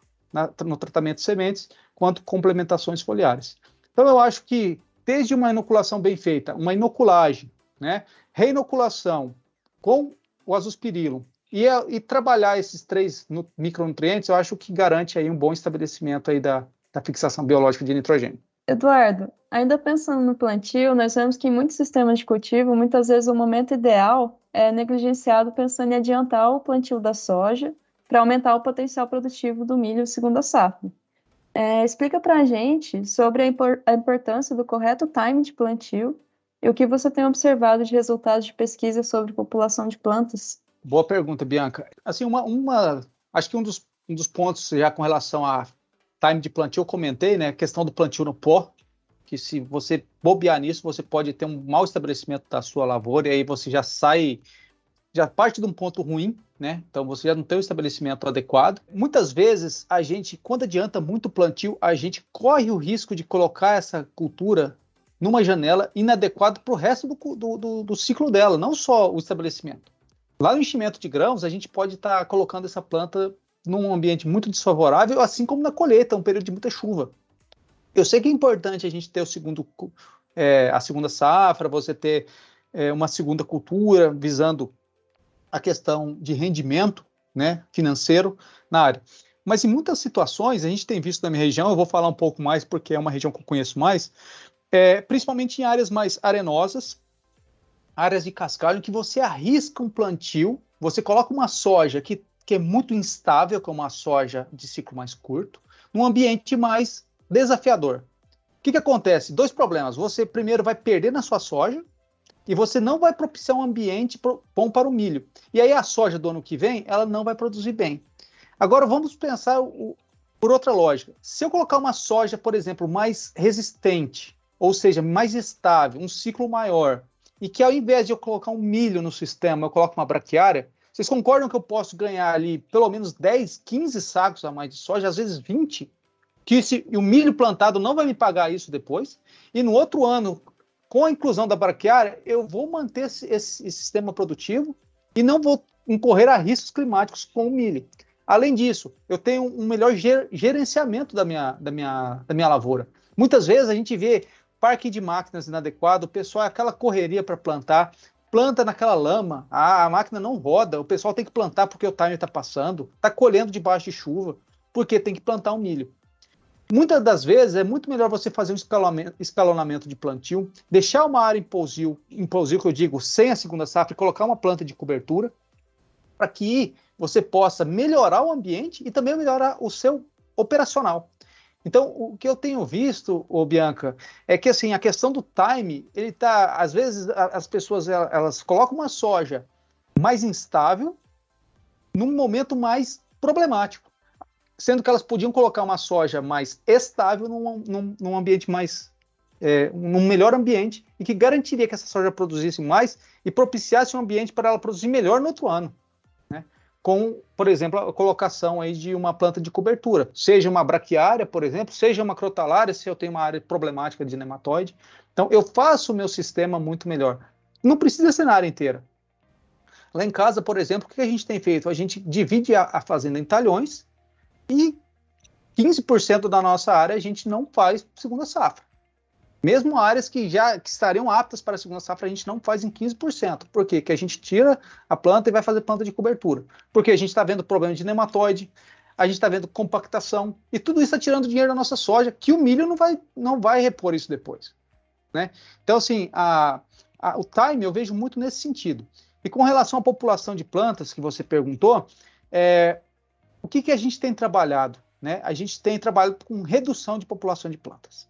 no tratamento de sementes, quanto complementações foliares. Então, eu acho que, desde uma inoculação bem feita, uma inoculagem, né, reinoculação com o azospirilo. E trabalhar esses 3 micronutrientes, eu acho que garante aí um bom estabelecimento aí da fixação biológica de nitrogênio. Eduardo, ainda pensando no plantio, nós vemos que em muitos sistemas de cultivo, muitas vezes o momento ideal é negligenciado pensando em adiantar o plantio da soja para aumentar o potencial produtivo do milho segunda safra. Explica para a gente sobre a importância do correto time de plantio e o que você tem observado de resultados de pesquisa sobre população de plantas. Boa pergunta, Bianca. Assim, acho que um dos pontos já com relação a time de plantio, eu comentei, né, a questão do plantio no pó, que se você bobear nisso, você pode ter um mau estabelecimento da sua lavoura, e aí você já parte de um ponto ruim, né? Então você já não tem o estabelecimento adequado. Muitas vezes, quando adianta muito o plantio, a gente corre o risco de colocar essa cultura numa janela inadequada para o resto do ciclo dela, não só o estabelecimento. Lá no enchimento de grãos, a gente pode estar colocando essa planta num ambiente muito desfavorável, assim como na colheita, um período de muita chuva. Eu sei que é importante a gente ter a segunda safra, você ter uma segunda cultura, visando a questão de rendimento, né, financeiro na área. Mas em muitas situações, a gente tem visto na minha região, eu vou falar um pouco mais porque é uma região que eu conheço mais, principalmente em áreas mais arenosas, áreas de cascalho, em que você arrisca um plantio, você coloca uma soja que é muito instável, como a soja de ciclo mais curto, num ambiente mais desafiador. O que acontece? 2 problemas. Você primeiro vai perder na sua soja e você não vai propiciar um ambiente bom para o milho. E aí a soja do ano que vem, ela não vai produzir bem. Agora vamos pensar por outra lógica. Se eu colocar uma soja, por exemplo, mais resistente, ou seja, mais estável, um ciclo maior, e que ao invés de eu colocar um milho no sistema, eu coloco uma braquiária, vocês concordam que eu posso ganhar ali pelo menos 10, 15 sacos a mais de soja, às vezes 20? Que o milho plantado não vai me pagar isso depois. E no outro ano, com a inclusão da braquiária, eu vou manter esse sistema produtivo e não vou incorrer a riscos climáticos com o milho. Além disso, eu tenho um melhor gerenciamento da minha lavoura. Muitas vezes a gente vê parque de máquinas inadequado, o pessoal é aquela correria para plantar, planta naquela lama, a máquina não roda, o pessoal tem que plantar porque o timer está passando, está colhendo debaixo de chuva, porque tem que plantar um milho. Muitas das vezes é muito melhor você fazer um escalonamento de plantio, deixar uma área em pousio que eu digo, sem a segunda safra, e colocar uma planta de cobertura, para que você possa melhorar o ambiente e também melhorar o seu operacional. Então, o que eu tenho visto, Bianca, é que assim, a questão do time, às vezes as pessoas elas colocam uma soja mais instável num momento mais problemático, sendo que elas podiam colocar uma soja mais estável num ambiente mais, num melhor ambiente, e que garantiria que essa soja produzisse mais e propiciasse um ambiente para ela produzir melhor no outro ano, né? Com, por exemplo, a colocação aí de uma planta de cobertura, seja uma braquiária, por exemplo, seja uma crotalária, se eu tenho uma área problemática de nematóide. Então, eu faço o meu sistema muito melhor. Não precisa ser na área inteira. Lá em casa, por exemplo, o que a gente tem feito? A gente divide a fazenda em talhões e 15% da nossa área a gente não faz segunda safra. Mesmo áreas que estariam aptas para a segunda safra, a gente não faz em 15%. Por quê? Porque a gente tira a planta e vai fazer planta de cobertura. Porque a gente está vendo problema de nematóide, a gente está vendo compactação, e tudo isso está tirando dinheiro da nossa soja, que o milho não vai repor isso depois, né? Então, assim, o time eu vejo muito nesse sentido. E com relação à população de plantas, que você perguntou, o que a gente tem trabalhado, né? A gente tem trabalhado com redução de população de plantas.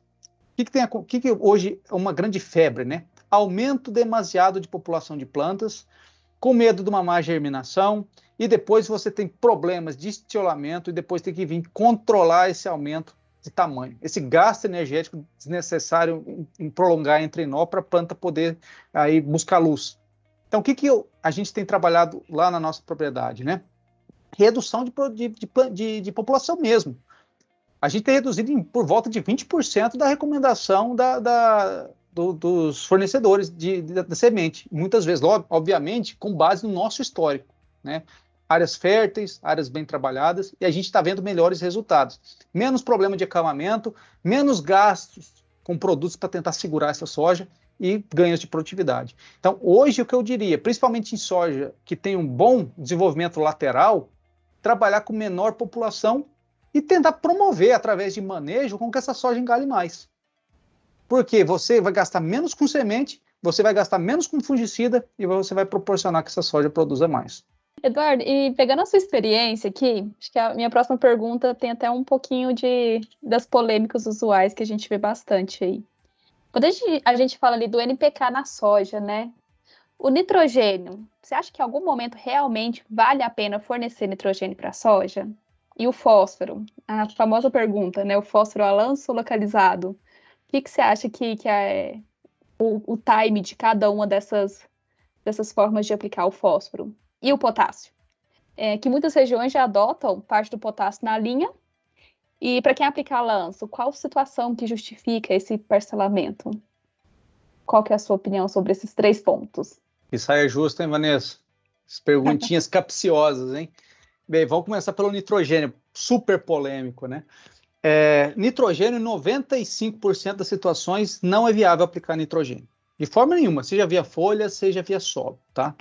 O que hoje é uma grande febre, né? Aumento demasiado de população de plantas, com medo de uma má germinação, e depois você tem problemas de estiolamento, e depois tem que vir controlar esse aumento de tamanho, esse gasto energético desnecessário em prolongar entre nó para a planta poder aí buscar luz. Então, o que a gente tem trabalhado lá na nossa propriedade, né? Redução de população mesmo. A gente tem reduzido por volta de 20% da recomendação dos fornecedores da semente. Muitas vezes, obviamente, com base no nosso histórico, né? Áreas férteis, áreas bem trabalhadas, e a gente está vendo melhores resultados. Menos problema de acalmamento, menos gastos com produtos para tentar segurar essa soja, e ganhos de produtividade. Então, hoje, o que eu diria, principalmente em soja, que tem um bom desenvolvimento lateral, trabalhar com menor população e tentar promover, através de manejo, com que essa soja engale mais. Porque você vai gastar menos com semente, você vai gastar menos com fungicida e você vai proporcionar que essa soja produza mais. Eduardo, e pegando a sua experiência aqui, acho que a minha próxima pergunta tem até um pouquinho das polêmicas usuais que a gente vê bastante aí. Quando a gente fala ali do NPK na soja, né? O nitrogênio, você acha que em algum momento realmente vale a pena fornecer nitrogênio para a soja? E o fósforo? A famosa pergunta, né? O fósforo a lanço localizado. O que você acha que é o time de cada uma dessas formas de aplicar o fósforo? E o potássio? Que muitas regiões já adotam parte do potássio na linha. E para quem aplicar lanço, qual situação que justifica esse parcelamento? Qual que é a sua opinião sobre esses 3 pontos? Que saia justo, hein, Vanessa? As perguntinhas capciosas, hein? Bem, vamos começar pelo nitrogênio, super polêmico, né? Nitrogênio, em 95% das situações, não é viável aplicar nitrogênio. De forma nenhuma, seja via folha, seja via solo, tá?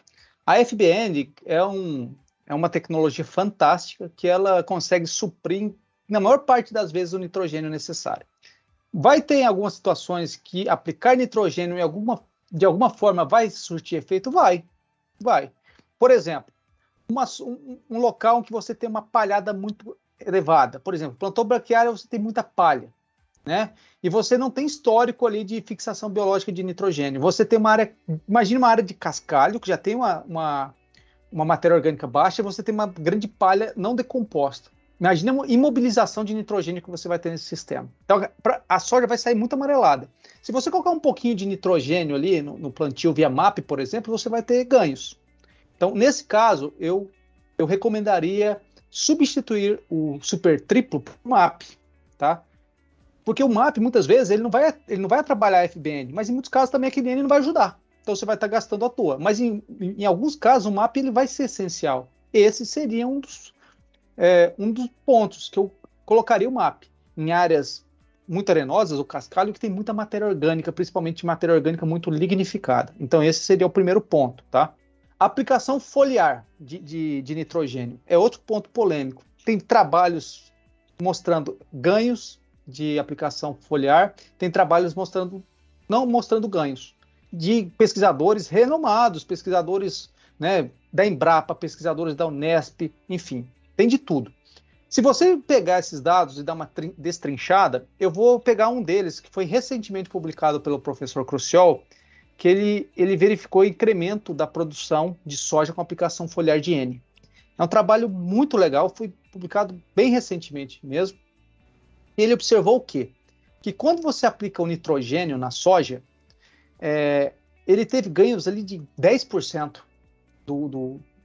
A FBN é uma tecnologia fantástica que ela consegue suprir, na maior parte das vezes, o nitrogênio necessário. Vai ter algumas situações que aplicar nitrogênio de alguma forma vai surtir efeito? Vai. Por exemplo, um local em que você tem uma palhada muito elevada. Por exemplo, plantou braquiária, você tem muita palha, né? E você não tem histórico ali de fixação biológica de nitrogênio. Você tem uma área, imagina uma área de cascalho, que já tem uma matéria orgânica baixa, e você tem uma grande palha não decomposta. Imagina uma imobilização de nitrogênio que você vai ter nesse sistema. Então, a soja vai sair muito amarelada. Se você colocar um pouquinho de nitrogênio ali no plantio via MAP, por exemplo, você vai ter ganhos. Então, nesse caso, eu recomendaria substituir o super triplo por MAP, tá? Porque o MAP, muitas vezes, ele não vai trabalhar a FBN, mas em muitos casos também a QDN não vai ajudar. Então, você vai estar gastando à toa. Mas em alguns casos, o MAP ele vai ser essencial. Esse seria um dos pontos que eu colocaria o MAP. Em áreas muito arenosas, o cascalho, que tem muita matéria orgânica, principalmente matéria orgânica muito lignificada. Então, esse seria o primeiro ponto, tá? A aplicação foliar de nitrogênio é outro ponto polêmico. Tem trabalhos mostrando ganhos de aplicação foliar, tem trabalhos não mostrando ganhos, de pesquisadores renomados, pesquisadores, né, da Embrapa, pesquisadores da Unesp, enfim, tem de tudo. Se você pegar esses dados e dar uma destrinchada, eu vou pegar um deles, que foi recentemente publicado pelo professor Cruciol, que ele verificou o incremento da produção de soja com aplicação foliar de N. É um trabalho muito legal, foi publicado bem recentemente mesmo. E ele observou o quê? Que quando você aplica o nitrogênio na soja, ele teve ganhos ali de 10%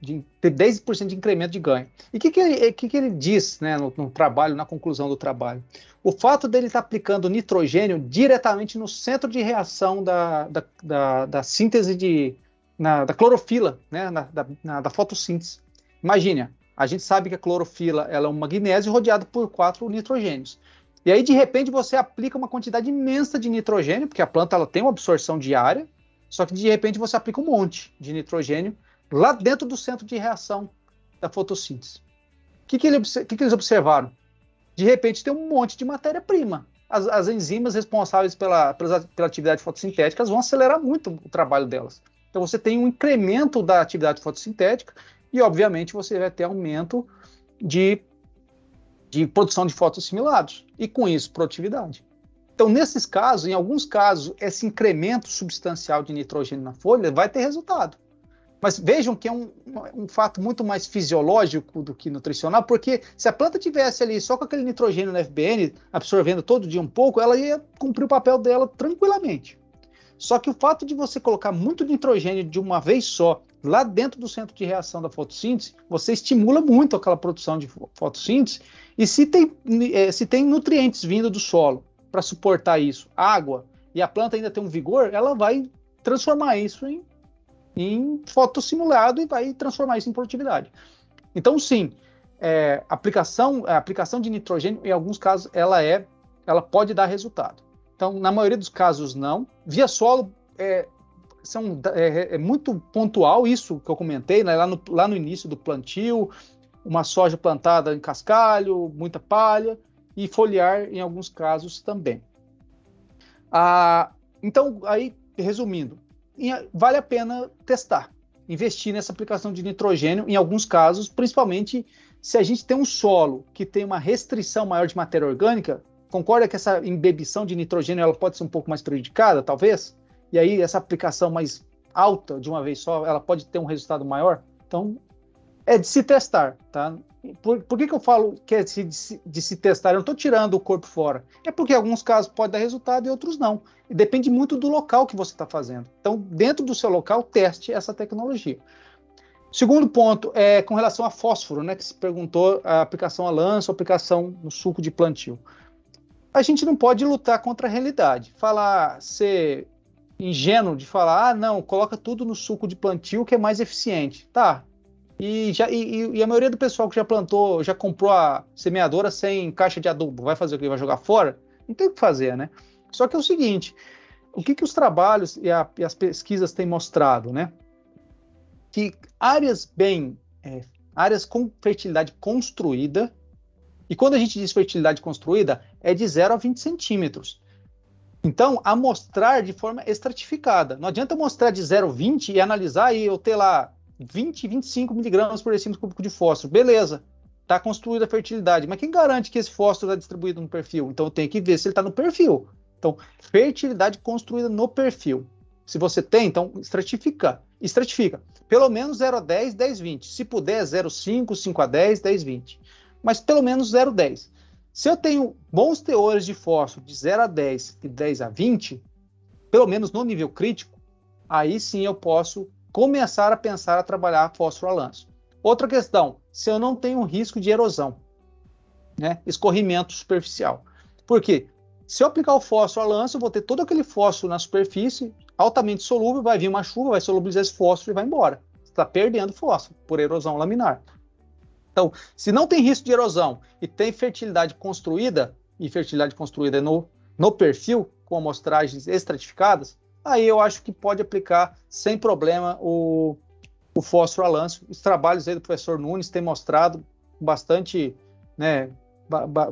de 10% de incremento de ganho. E o que ele diz, né, no trabalho, na conclusão do trabalho? O fato dele estar aplicando nitrogênio diretamente no centro de reação da síntese da clorofila, né, da fotossíntese. Imagine, a gente sabe que a clorofila ela é um magnésio rodeado por 4 nitrogênios. E aí, de repente, você aplica uma quantidade imensa de nitrogênio, porque a planta ela tem uma absorção diária, só que, de repente, você aplica um monte de nitrogênio lá dentro do centro de reação da fotossíntese. O que eles observaram? De repente tem um monte de matéria-prima. As enzimas responsáveis pela atividade fotossintética vão acelerar muito o trabalho delas. Então você tem um incremento da atividade fotossintética e, obviamente, você vai ter aumento de produção de fotoassimilados. E, com isso, produtividade. Então, nesses casos, em alguns casos, esse incremento substancial de nitrogênio na folha vai ter resultado. Mas vejam que é um fato muito mais fisiológico do que nutricional, porque se a planta tivesse ali só com aquele nitrogênio na FBN, absorvendo todo dia um pouco, ela ia cumprir o papel dela tranquilamente. Só que o fato de você colocar muito nitrogênio de uma vez só, lá dentro do centro de reação da fotossíntese, você estimula muito aquela produção de fotossíntese, e se tem nutrientes vindo do solo para suportar isso, água, e a planta ainda tem um vigor, ela vai transformar isso em fotossimulado e vai transformar isso em produtividade. Então, sim, a aplicação de nitrogênio, em alguns casos, ela pode dar resultado. Então, na maioria dos casos, não. Via solo, é muito pontual isso que eu comentei, né? Lá no início do plantio, uma soja plantada em cascalho, muita palha e foliar em alguns casos também. Então, aí, resumindo, vale a pena testar, investir nessa aplicação de nitrogênio em alguns casos, principalmente se a gente tem um solo que tem uma restrição maior de matéria orgânica. Concorda que essa embebição de nitrogênio ela pode ser um pouco mais prejudicada, talvez? E aí essa aplicação mais alta de uma vez só, ela pode ter um resultado maior? Então, é de se testar, tá? Por que eu falo que é de se testar? Eu não estou tirando o corpo fora. É porque em alguns casos pode dar resultado e outros não. E depende muito do local que você está fazendo. Então, dentro do seu local, teste essa tecnologia. Segundo ponto é com relação a fósforo, né? Que se perguntou a aplicação a lanço, a aplicação no suco de plantio. A gente não pode lutar contra a realidade. Ser ingênuo de falar, não, coloca tudo no suco de plantio que é mais eficiente. Tá. E a maioria do pessoal que já plantou, já comprou a semeadora sem caixa de adubo, vai fazer o quê? Vai jogar fora? Não tem o que fazer, né? Só que é o seguinte, o que os trabalhos e as pesquisas têm mostrado, né? Que áreas com fertilidade construída, e quando a gente diz fertilidade construída, é de 0 a 20 centímetros. Então, amostrar de forma estratificada. Não adianta mostrar de 0 a 20 e analisar e eu ter lá 20, 25 miligramas por decímetro cúbico de fósforo. Beleza, está construída a fertilidade. Mas quem garante que esse fósforo está distribuído no perfil? Então, eu tenho que ver se ele está no perfil. Então, fertilidade construída no perfil. Se você tem, então, estratifica. Pelo menos 0 a 10, 10, 20. Se puder, 0,5, 5 a 10, 10, 20. Mas pelo menos 0,10. Se eu tenho bons teores de fósforo de 0 a 10 e 10 a 20, pelo menos no nível crítico, aí sim eu posso começar a pensar a trabalhar fósforo a lanço. Outra questão, se eu não tenho risco de erosão, né? Escorrimento superficial. Por quê? Se eu aplicar o fósforo a lanço, eu vou ter todo aquele fósforo na superfície, altamente solúvel, vai vir uma chuva, vai solubilizar esse fósforo e vai embora. Você está perdendo fósforo por erosão laminar. Então, se não tem risco de erosão e tem fertilidade construída, e fertilidade construída é no perfil, com amostragens estratificadas, aí eu acho que pode aplicar sem problema o fósforo a lanço. Os trabalhos aí do professor Nunes têm mostrado bastante, né,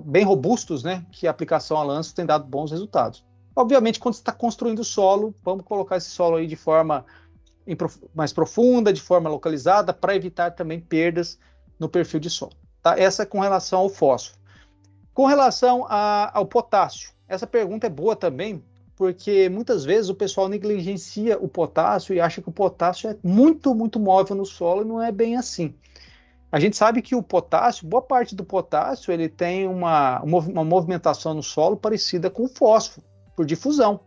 bem robustos, né, que a aplicação a lanço tem dado bons resultados. Obviamente, quando você está construindo o solo, vamos colocar esse solo aí de forma mais profunda, de forma localizada, para evitar também perdas no perfil de solo. Tá? Essa é com relação ao fósforo. Com relação ao potássio, essa pergunta é boa também, porque muitas vezes o pessoal negligencia o potássio e acha que o potássio é muito, muito móvel no solo, e não é bem assim. A gente sabe que o potássio, boa parte do potássio, ele tem uma movimentação no solo parecida com o fósforo, por difusão.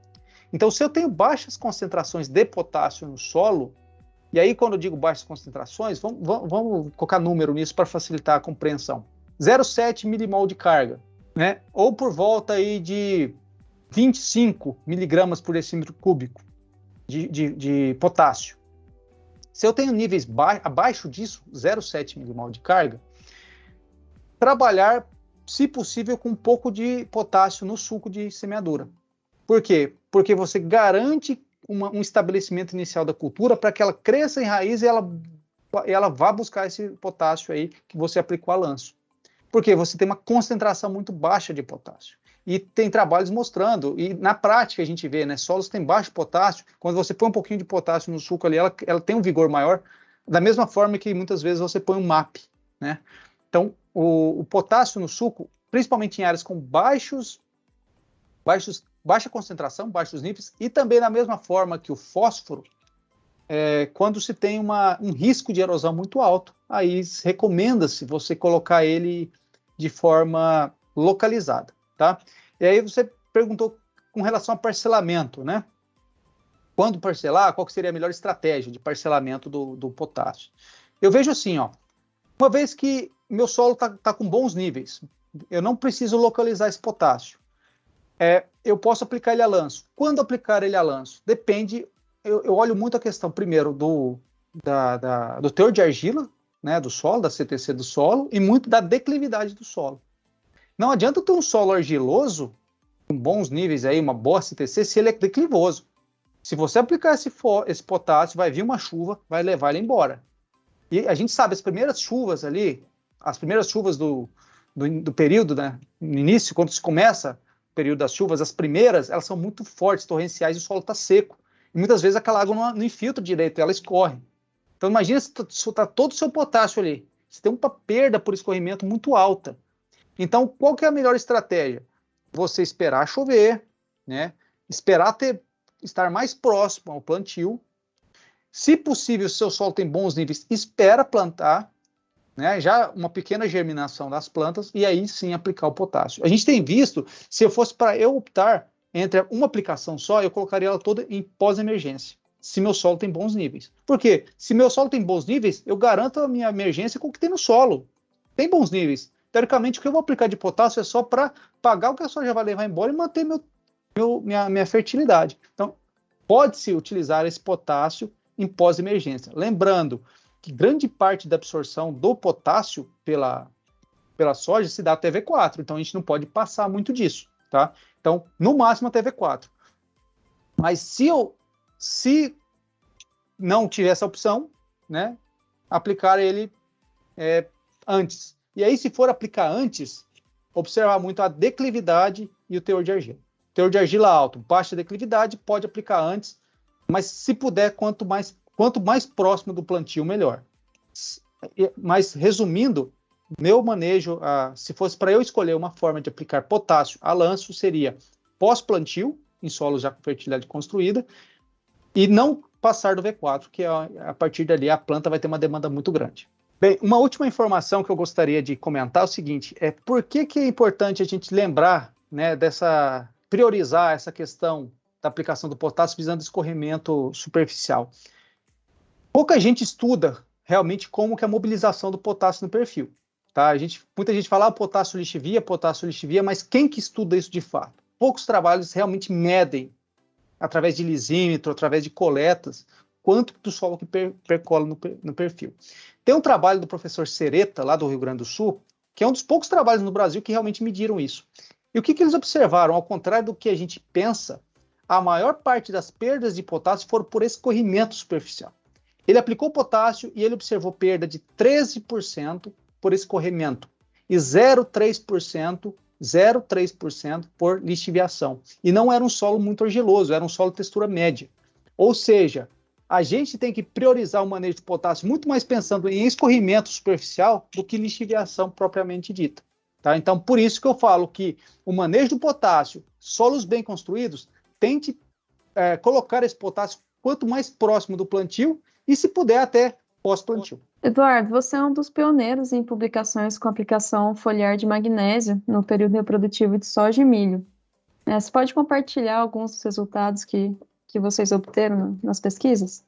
Então, se eu tenho baixas concentrações de potássio no solo, e aí quando eu digo baixas concentrações, vamos colocar número nisso para facilitar a compreensão. 0,7 milimol de carga, né? Ou por volta aí de 25 miligramas por decímetro cúbico de potássio. Se eu tenho níveis abaixo disso, 0,7 milimol de carga, trabalhar, se possível, com um pouco de potássio no suco de semeadura. Por quê? Porque você garante um estabelecimento inicial da cultura para que ela cresça em raiz e ela vá buscar esse potássio aí que você aplicou a lanço. Porque você tem uma concentração muito baixa de potássio. E tem trabalhos mostrando, e na prática a gente vê, né, solos têm baixo potássio, quando você põe um pouquinho de potássio no suco ali, ela tem um vigor maior, da mesma forma que muitas vezes você põe um MAP, né? Então, o potássio no suco, principalmente em áreas com baixa concentração, baixos níveis, e também da mesma forma que o fósforo, quando se tem um risco de erosão muito alto, aí recomenda-se você colocar ele de forma localizada, tá? E aí você perguntou com relação a parcelamento, né? Quando parcelar, qual que seria a melhor estratégia de parcelamento do potássio? Eu vejo assim, ó, uma vez que meu solo tá com bons níveis, eu não preciso localizar esse potássio. Eu posso aplicar ele a lanço. Quando aplicar ele a lanço? Depende, eu olho muito a questão, primeiro, do teor de argila, né, do solo, da CTC do solo, e muito da declividade do solo. Não adianta ter um solo argiloso, com bons níveis aí, uma boa CTC, se ele é declivoso. Se você aplicar esse potássio, vai vir uma chuva, vai levar ele embora. E a gente sabe, as primeiras chuvas ali, as primeiras chuvas do período, né, no início, quando se começa o período das chuvas, as primeiras, elas são muito fortes, torrenciais, e o solo está seco. E muitas vezes aquela água não infiltra direito, ela escorre. Então imagina se está todo o seu potássio ali. Você tem uma perda por escorrimento muito alta. Então, qual que é a melhor estratégia? Você esperar chover, né? Esperar estar mais próximo ao plantio. Se possível, se o seu solo tem bons níveis, espera plantar, né? Já uma pequena germinação das plantas, e aí sim aplicar o potássio. A gente tem visto, se eu fosse para eu optar entre uma aplicação só, eu colocaria ela toda em pós-emergência, se meu solo tem bons níveis. Por quê? Se meu solo tem bons níveis, eu garanto a minha emergência com o que tem no solo. Tem bons níveis. Teoricamente, o que eu vou aplicar de potássio é só para pagar o que a soja vai levar embora e manter minha fertilidade. Então, pode-se utilizar esse potássio em pós-emergência. Lembrando que grande parte da absorção do potássio pela soja se dá até V4, então a gente não pode passar muito disso, tá? Então, no máximo até V4. Mas se não tiver essa opção, né, aplicar ele antes. E aí, se for aplicar antes, observar muito a declividade e o teor de argila. Teor de argila alto, baixa declividade, pode aplicar antes, mas se puder, quanto mais próximo do plantio, melhor. Mas, resumindo, meu manejo, se fosse para eu escolher uma forma de aplicar potássio a lanço, seria pós-plantio, em solos já com fertilidade construída, e não passar do V4, que a partir dali a planta vai ter uma demanda muito grande. Bem, uma última informação que eu gostaria de comentar é o seguinte, por que é importante a gente lembrar, né, priorizar essa questão da aplicação do potássio visando escorrimento superficial. Pouca gente estuda realmente como que é a mobilização do potássio no perfil. Tá? Muita gente fala potássio lixivia, mas quem que estuda isso de fato? Poucos trabalhos realmente medem, através de lisímetro, através de coletas, quanto do solo que percola no perfil. Tem um trabalho do professor Sereta, lá do Rio Grande do Sul, que é um dos poucos trabalhos no Brasil que realmente mediram isso. E o que eles observaram? Ao contrário do que a gente pensa, a maior parte das perdas de potássio foram por escorrimento superficial. Ele aplicou potássio e ele observou perda de 13% por escorrimento e 0,3% por lixiviação. E não era um solo muito argiloso, era um solo de textura média. Ou seja, a gente tem que priorizar o manejo de potássio muito mais pensando em escorrimento superficial do que lixiviação propriamente dita. Tá? Então, por isso que eu falo que o manejo do potássio, solos bem construídos, tente colocar esse potássio quanto mais próximo do plantio e, se puder, até pós-plantio. Eduardo, você é um dos pioneiros em publicações com aplicação foliar de magnésio no período reprodutivo de soja e milho. Você pode compartilhar alguns dos resultados que vocês obteram nas pesquisas?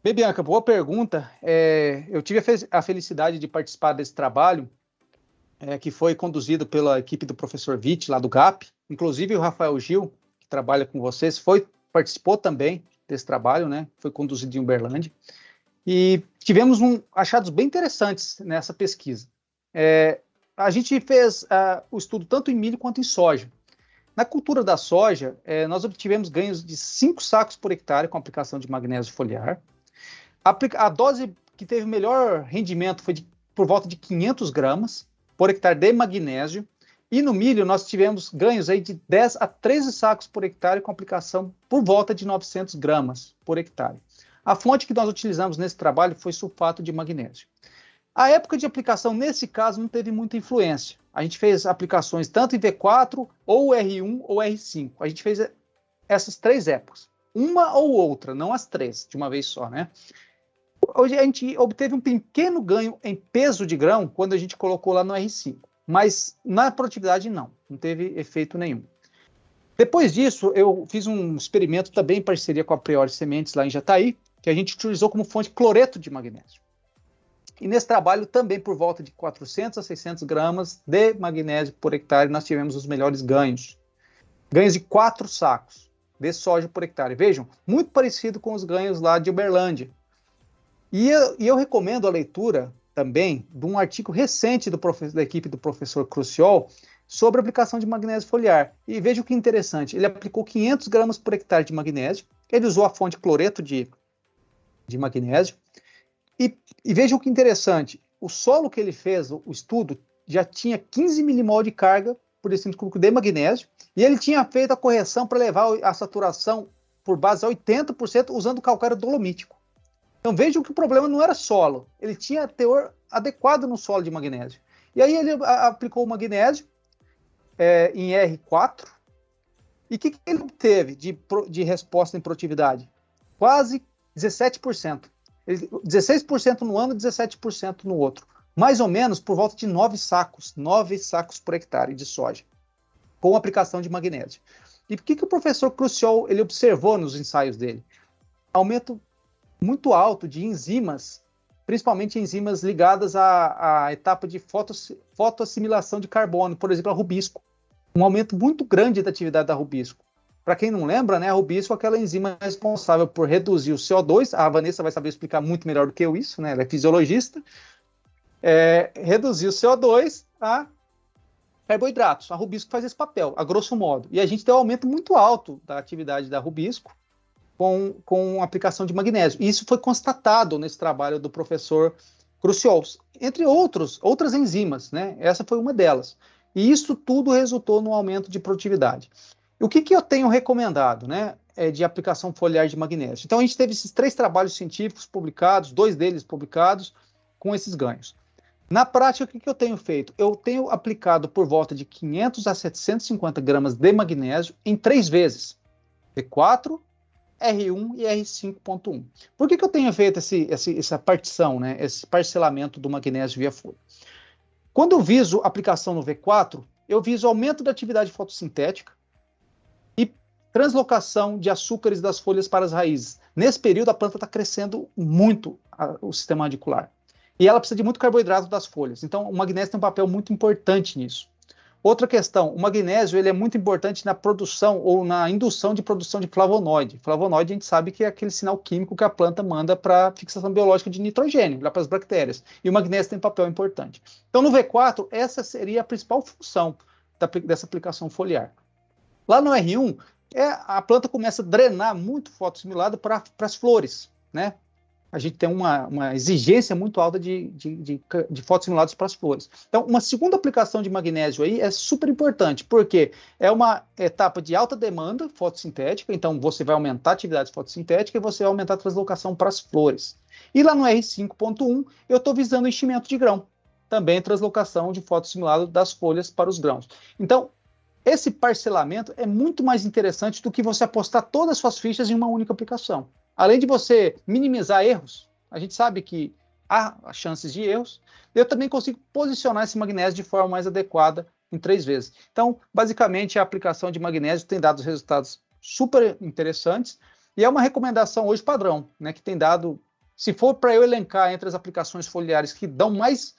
Bem, Bianca, boa pergunta. Eu tive a felicidade de participar desse trabalho, que foi conduzido pela equipe do professor Witt, lá do GAP. Inclusive o Rafael Gil, que trabalha com vocês, participou também desse trabalho, né? Foi conduzido em Uberlândia. E tivemos achados bem interessantes nessa pesquisa. A gente fez o estudo tanto em milho quanto em soja. Na cultura da soja, nós obtivemos ganhos de 5 sacos por hectare com aplicação de magnésio foliar. A dose que teve melhor rendimento foi por volta de 500 gramas por hectare de magnésio. E no milho nós tivemos ganhos aí de 10 a 13 sacos por hectare com aplicação por volta de 900 gramas por hectare. A fonte que nós utilizamos nesse trabalho foi sulfato de magnésio. A época de aplicação, nesse caso, não teve muita influência. A gente fez aplicações tanto em V4, ou R1, ou R5. A gente fez essas 3 épocas. Uma ou outra, não as 3, de uma vez só, né? Hoje a gente obteve um pequeno ganho em peso de grão quando a gente colocou lá no R5. Mas na produtividade, não teve efeito nenhum. Depois disso, eu fiz um experimento também em parceria com a Priori Sementes, lá em Jataí, que a gente utilizou como fonte cloreto de magnésio. E nesse trabalho, também por volta de 400 a 600 gramas de magnésio por hectare, nós tivemos os melhores ganhos. Ganhos de 4 sacos de soja por hectare. Vejam, muito parecido com os ganhos lá de Uberlândia. E eu recomendo a leitura também de um artigo recente da equipe do professor Cruciol sobre a aplicação de magnésio foliar. E veja o que interessante, ele aplicou 500 gramas por hectare de magnésio Ele usou a fonte cloreto de magnésio. E vejam que interessante, o solo que ele fez, o estudo, já tinha 15 milimol de carga por decímetro cúbico de magnésio, e ele tinha feito a correção para levar a saturação por base a 80% usando calcário dolomítico. Então vejam que o problema não era solo, ele tinha teor adequado no solo de magnésio. E aí ele aplicou o magnésio em R4, e o que ele obteve de resposta em produtividade? Quase 17%. 16% no ano e 17% no outro. Mais ou menos por volta de 9 sacos por hectare de soja, com aplicação de magnésio. E o que o professor Cruciol ele observou nos ensaios dele? Aumento muito alto de enzimas, principalmente enzimas ligadas à etapa de fotoassimilação de carbono, por exemplo, a rubisco. Um aumento muito grande da atividade da rubisco. Para quem não lembra, né, a rubisco é aquela enzima responsável por reduzir o CO2, a Vanessa vai saber explicar muito melhor do que eu isso, né, ela é fisiologista, reduzir o CO2 a carboidratos. A rubisco faz esse papel, a grosso modo. E a gente tem um aumento muito alto da atividade da rubisco com aplicação de magnésio. E isso foi constatado nesse trabalho do professor Cruciol, entre outras enzimas, né? Essa foi uma delas. E isso tudo resultou no aumento de produtividade. O que eu tenho recomendado, né, de aplicação foliar de magnésio? Então, a gente teve esses 3 trabalhos científicos publicados, 2 deles publicados, com esses ganhos. Na prática, o que eu tenho feito? Eu tenho aplicado por volta de 500 a 750 gramas de magnésio em 3 vezes. V4, R1 e R5.1. Por que eu tenho feito essa partição, né, esse parcelamento do magnésio via folha? Quando eu viso aplicação no V4, eu viso aumento da atividade fotossintética, translocação de açúcares das folhas para as raízes. Nesse período, a planta está crescendo muito o sistema radicular. E ela precisa de muito carboidrato das folhas. Então, o magnésio tem um papel muito importante nisso. Outra questão, o magnésio ele é muito importante na produção ou na indução de produção de flavonoide. Flavonoide, a gente sabe que é aquele sinal químico que a planta manda para a fixação biológica de nitrogênio, lá para as bactérias. E o magnésio tem um papel importante. Então, no V4, essa seria a principal função dessa aplicação foliar. Lá no R1, a planta começa a drenar muito fotossimilado para as flores, né? A gente tem uma exigência muito alta de fotossimilados para as flores. Então, uma segunda aplicação de magnésio aí é super importante, porque é uma etapa de alta demanda fotossintética, então você vai aumentar a atividade fotossintética e você vai aumentar a translocação para as flores. E lá no R5.1, eu estou visando enchimento de grão, também translocação de fotossimilado das folhas para os grãos. Então, esse parcelamento é muito mais interessante do que você apostar todas as suas fichas em uma única aplicação. Além de você minimizar erros, a gente sabe que há chances de erros, eu também consigo posicionar esse magnésio de forma mais adequada em 3 vezes. Então, basicamente, a aplicação de magnésio tem dado resultados super interessantes e é uma recomendação hoje padrão, né, que tem dado, se for para eu elencar entre as aplicações foliares que dão mais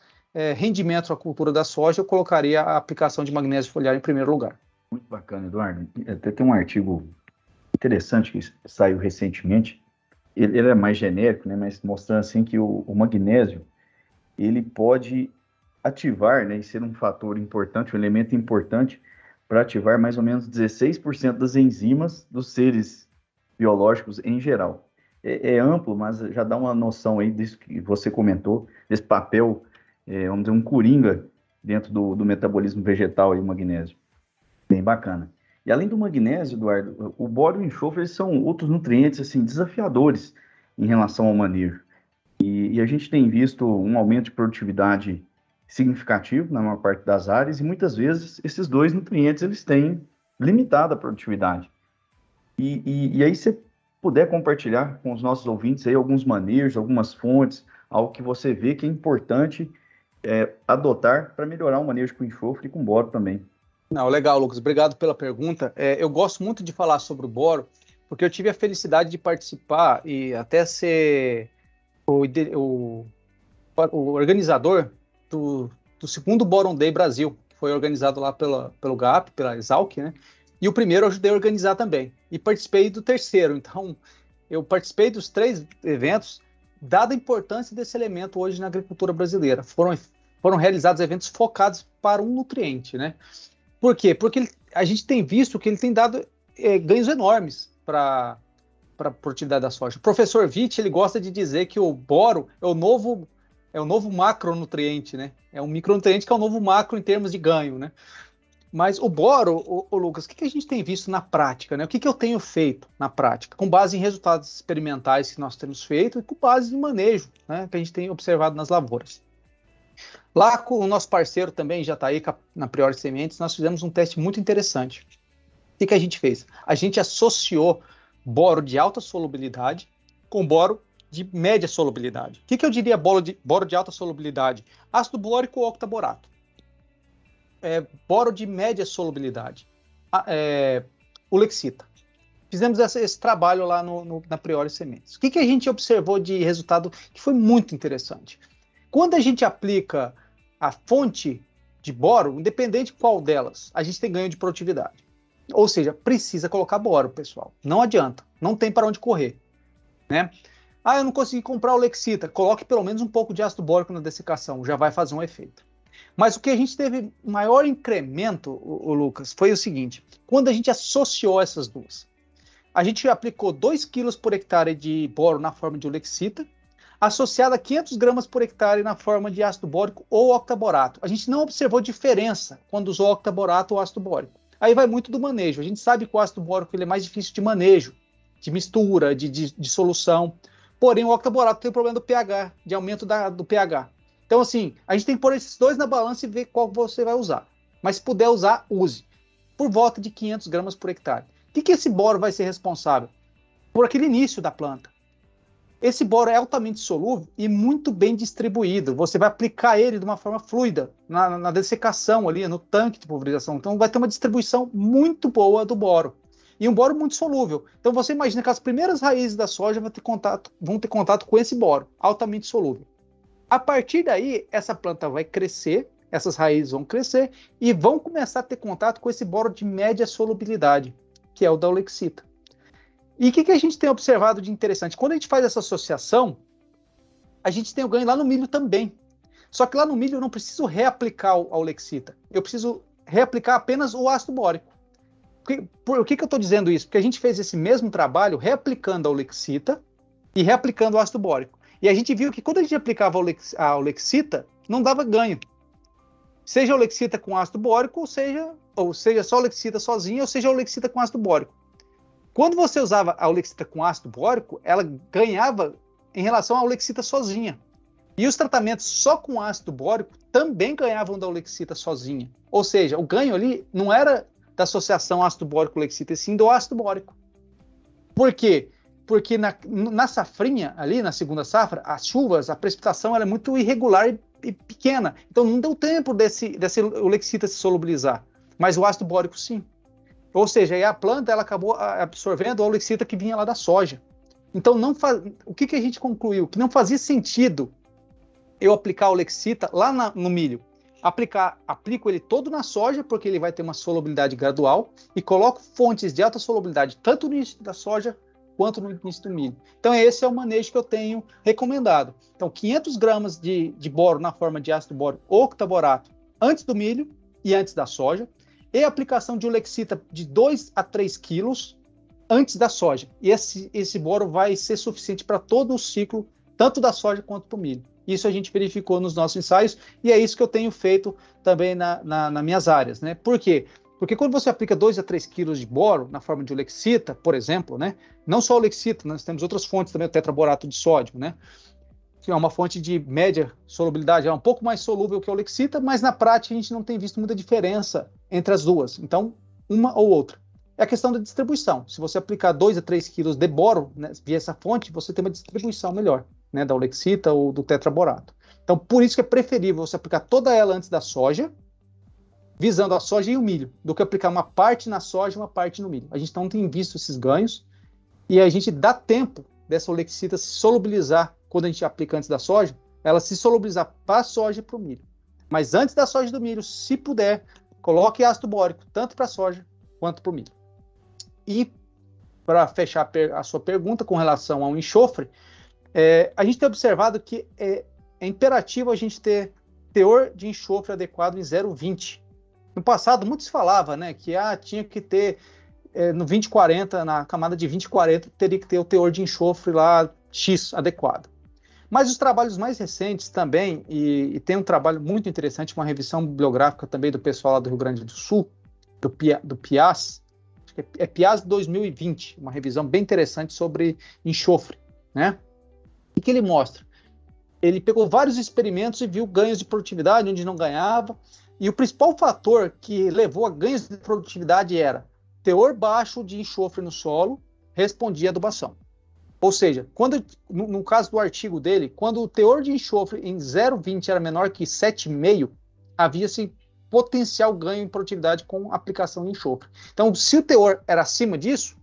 rendimento à cultura da soja, eu colocaria a aplicação de magnésio foliar em primeiro lugar. Muito bacana, Eduardo. Até tem um artigo interessante que saiu recentemente. Ele é mais genérico, né, mas mostrando assim que o magnésio ele pode ativar, né, e ser um fator importante, um elemento importante para ativar mais ou menos 16% das enzimas dos seres biológicos em geral. É amplo, mas já dá uma noção aí disso que você comentou, desse papel, vamos dizer, um coringa dentro do metabolismo vegetal aí, o magnésio. Bem bacana. E além do magnésio, Eduardo, o bório e o enxofre eles são outros nutrientes assim, desafiadores em relação ao manejo. E a gente tem visto um aumento de produtividade significativo na maior parte das áreas e muitas vezes esses 2 nutrientes eles têm limitada produtividade. E aí se puder compartilhar com os nossos ouvintes aí alguns manejos, algumas fontes, algo que você vê que é importante adotar para melhorar o manejo com enxofre e com boro também. Não, legal, Lucas. Obrigado pela pergunta. Eu gosto muito de falar sobre o boro, porque eu tive a felicidade de participar e até ser o organizador do segundo Boron Day Brasil, que foi organizado lá pelo GAP, pela Exalc, né? E o primeiro eu ajudei a organizar também. E participei do terceiro. Então, eu participei dos 3 eventos, dada a importância desse elemento hoje na agricultura brasileira. Foram realizados eventos focados para um nutriente, né? Por quê? Porque a gente tem visto que ele tem dado ganhos enormes para para a produtividade da soja. O professor Witt, ele gosta de dizer que o boro é o novo macronutriente, né? É um micronutriente que é o novo macro em termos de ganho, né? Mas o boro, o Lucas, o que a gente tem visto na prática, né? O que eu tenho feito na prática? Com base em resultados experimentais que nós temos feito e com base em manejo, né? Que a gente tem observado nas lavouras. Lá com o nosso parceiro também, Jataí, na Priori Sementes, nós fizemos um teste muito interessante. O que a gente fez? A gente associou boro de alta solubilidade com boro de média solubilidade. O que eu diria boro de alta solubilidade? Ácido bórico ou octaborato. Boro de média solubilidade, o Lexita. Fizemos esse trabalho lá na Priori Sementes. O que a gente observou de resultado que foi muito interessante? Quando a gente aplica a fonte de boro, independente qual delas, a gente tem ganho de produtividade. Ou seja, precisa colocar boro, pessoal. Não adianta, não tem para onde correr, né? Eu não consegui comprar o Lexita. Coloque pelo menos um pouco de ácido bórico na dessecação, já vai fazer um efeito. Mas o que a gente teve maior incremento, o Lucas, foi o seguinte: quando a gente associou essas duas, a gente aplicou 2 kg por hectare de boro na forma de Lexita, associado a 500 gramas por hectare na forma de ácido bórico ou octaborato. A gente não observou diferença quando usou octaborato ou ácido bórico. Aí vai muito do manejo. A gente sabe que o ácido bórico ele é mais difícil de manejo, de mistura, de solução. Porém, o octaborato tem o problema do pH, de aumento do pH. Então, assim, a gente tem que pôr esses dois na balança e ver qual você vai usar. Mas se puder usar, use. Por volta de 500 gramas por hectare. O que esse boro vai ser responsável? Por aquele início da planta. Esse boro é altamente solúvel e muito bem distribuído. Você vai aplicar ele de uma forma fluida, na dessecação ali, no tanque de pulverização. Então, vai ter uma distribuição muito boa do boro. E um boro muito solúvel. Então, você imagina que as primeiras raízes da soja vão ter contato com esse boro, altamente solúvel. A partir daí, essa planta vai crescer, essas raízes vão crescer e vão começar a ter contato com esse boro de média solubilidade, que é o da Lexita. E o que a gente tem observado de interessante? Quando a gente faz essa associação, a gente tem o ganho lá no milho também. Só que lá no milho eu não preciso reaplicar ao Lexita. Eu preciso reaplicar apenas o ácido bórico. Por que eu estou dizendo isso? Porque a gente fez esse mesmo trabalho reaplicando ao Lexita e reaplicando o ácido bórico. E a gente viu que quando a gente aplicava ao Lexita, não dava ganho. Seja o Lexita com ácido bórico, ou seja só o Lexita sozinho, ou seja o Lexita com ácido bórico. Quando você usava a Lexita com ácido bórico, ela ganhava em relação ao Lexita sozinha. E os tratamentos só com ácido bórico também ganhavam da Lexita sozinha. Ou seja, o ganho ali não era da associação ácido bórico-Lexita, e sim do ácido bórico. Por quê? Porque na safrinha, ali na segunda safra, as chuvas, a precipitação era muito irregular e pequena. Então não deu tempo desse Lexita se solubilizar. Mas o ácido bórico sim. Ou seja, aí a planta ela acabou absorvendo a Lexita que vinha lá da soja. Então o que a gente concluiu? Que não fazia sentido eu aplicar o Lexita lá no milho. Aplico ele todo na soja, porque ele vai ter uma solubilidade gradual, e coloco fontes de alta solubilidade tanto no início da soja quanto no início do milho. Então esse é o manejo que eu tenho recomendado. Então 500 gramas de boro na forma de ácido bórico ou octaborato antes do milho e antes da soja, e a aplicação de Lexita de 2 a 3 quilos antes da soja. E esse boro vai ser suficiente para todo o ciclo, tanto da soja quanto para o milho. Isso a gente verificou nos nossos ensaios, e é isso que eu tenho feito também nas minhas áreas, né? Por quê? Porque quando você aplica 2 a 3 quilos de boro na forma de Lexita, por exemplo, né? Não só o Lexita, nós temos outras fontes também, o tetraborato de sódio, né? Que é uma fonte de média solubilidade, é um pouco mais solúvel que o Lexita, mas na prática a gente não tem visto muita diferença entre as duas. Então, uma ou outra. É a questão da distribuição. Se você aplicar 2 a 3 quilos de boro, né, via essa fonte, você tem uma distribuição melhor, né, da Lexita ou do tetraborato. Então, por isso que é preferível você aplicar toda ela antes da soja, visando a soja e o milho, do que aplicar uma parte na soja e uma parte no milho. A gente não tem visto esses ganhos, e a gente dá tempo dessa Lexita se solubilizar quando a gente aplica antes da soja, ela se solubilizar para a soja e para o milho. Mas antes da soja e do milho, se puder, coloque ácido bórico, tanto para a soja quanto para o milho. E, para fechar a sua pergunta com relação ao enxofre, a gente tem observado que é imperativo a gente ter teor de enxofre adequado em 0,20. No passado, muito se falava, né, que tinha que ter no 2040, na camada de 2040, teria que ter o teor de enxofre lá X adequado. Mas os trabalhos mais recentes também, e tem um trabalho muito interessante, uma revisão bibliográfica também do pessoal lá do Rio Grande do Sul, do PIAS, acho que é PIAS 2020, uma revisão bem interessante sobre enxofre, né? O que ele mostra? Ele pegou vários experimentos e viu ganhos de produtividade onde não ganhava, e o principal fator que levou a ganhos de produtividade era teor baixo de enxofre no solo respondia à adubação. Ou seja, no caso do artigo dele, quando o teor de enxofre em 0,20 era menor que 7,5, havia-se potencial ganho em produtividade com aplicação de enxofre. Então, se o teor era acima disso,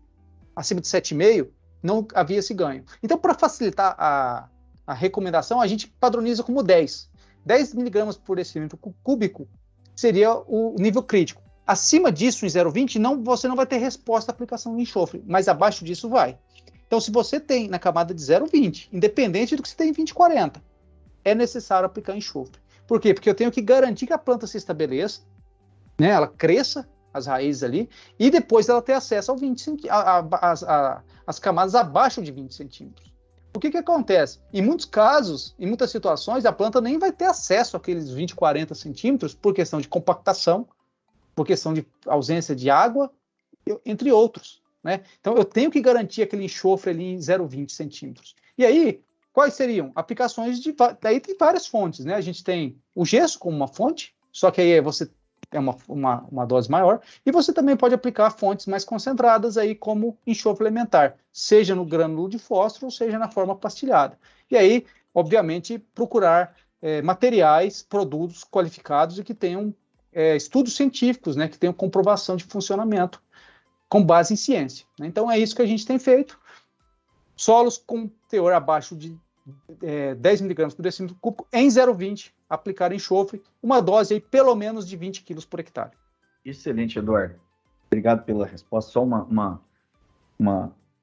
acima de 7,5, não havia esse ganho. Então, para facilitar a recomendação, a gente padroniza como 10. 10 miligramas por decilítro cúbico seria o nível crítico. Acima disso, em 0,20, você não vai ter resposta à aplicação de enxofre, mas abaixo disso vai. Então, se você tem na camada de 0,20, independente do que você tem em 20,40, é necessário aplicar enxofre. Por quê? Porque eu tenho que garantir que a planta se estabeleça, né, ela cresça, as raízes ali, e depois ela ter acesso às camadas abaixo de 20 centímetros. O que acontece? Em muitos casos, em muitas situações, a planta nem vai ter acesso àqueles 20, 40 centímetros por questão de compactação, por questão de ausência de água, entre outros. Né? Então, eu tenho que garantir aquele enxofre ali em 0,20 centímetros. E aí, quais seriam? Aplicações daí tem várias fontes. Né? A gente tem o gesso como uma fonte, só que aí você tem uma dose maior, e você também pode aplicar fontes mais concentradas aí como enxofre elementar, seja no grânulo de fósforo, seja na forma pastilhada. E aí, obviamente, procurar materiais, produtos qualificados e que tenham estudos científicos, né, que tenham comprovação de funcionamento com base em ciência. Né? Então, é isso que a gente tem feito. Solos com teor abaixo de 10 miligramas por decímetro cúbico em 0,20, aplicar enxofre, uma dose aí pelo menos de 20 quilos por hectare. Excelente, Eduardo. Obrigado pela resposta. Só uma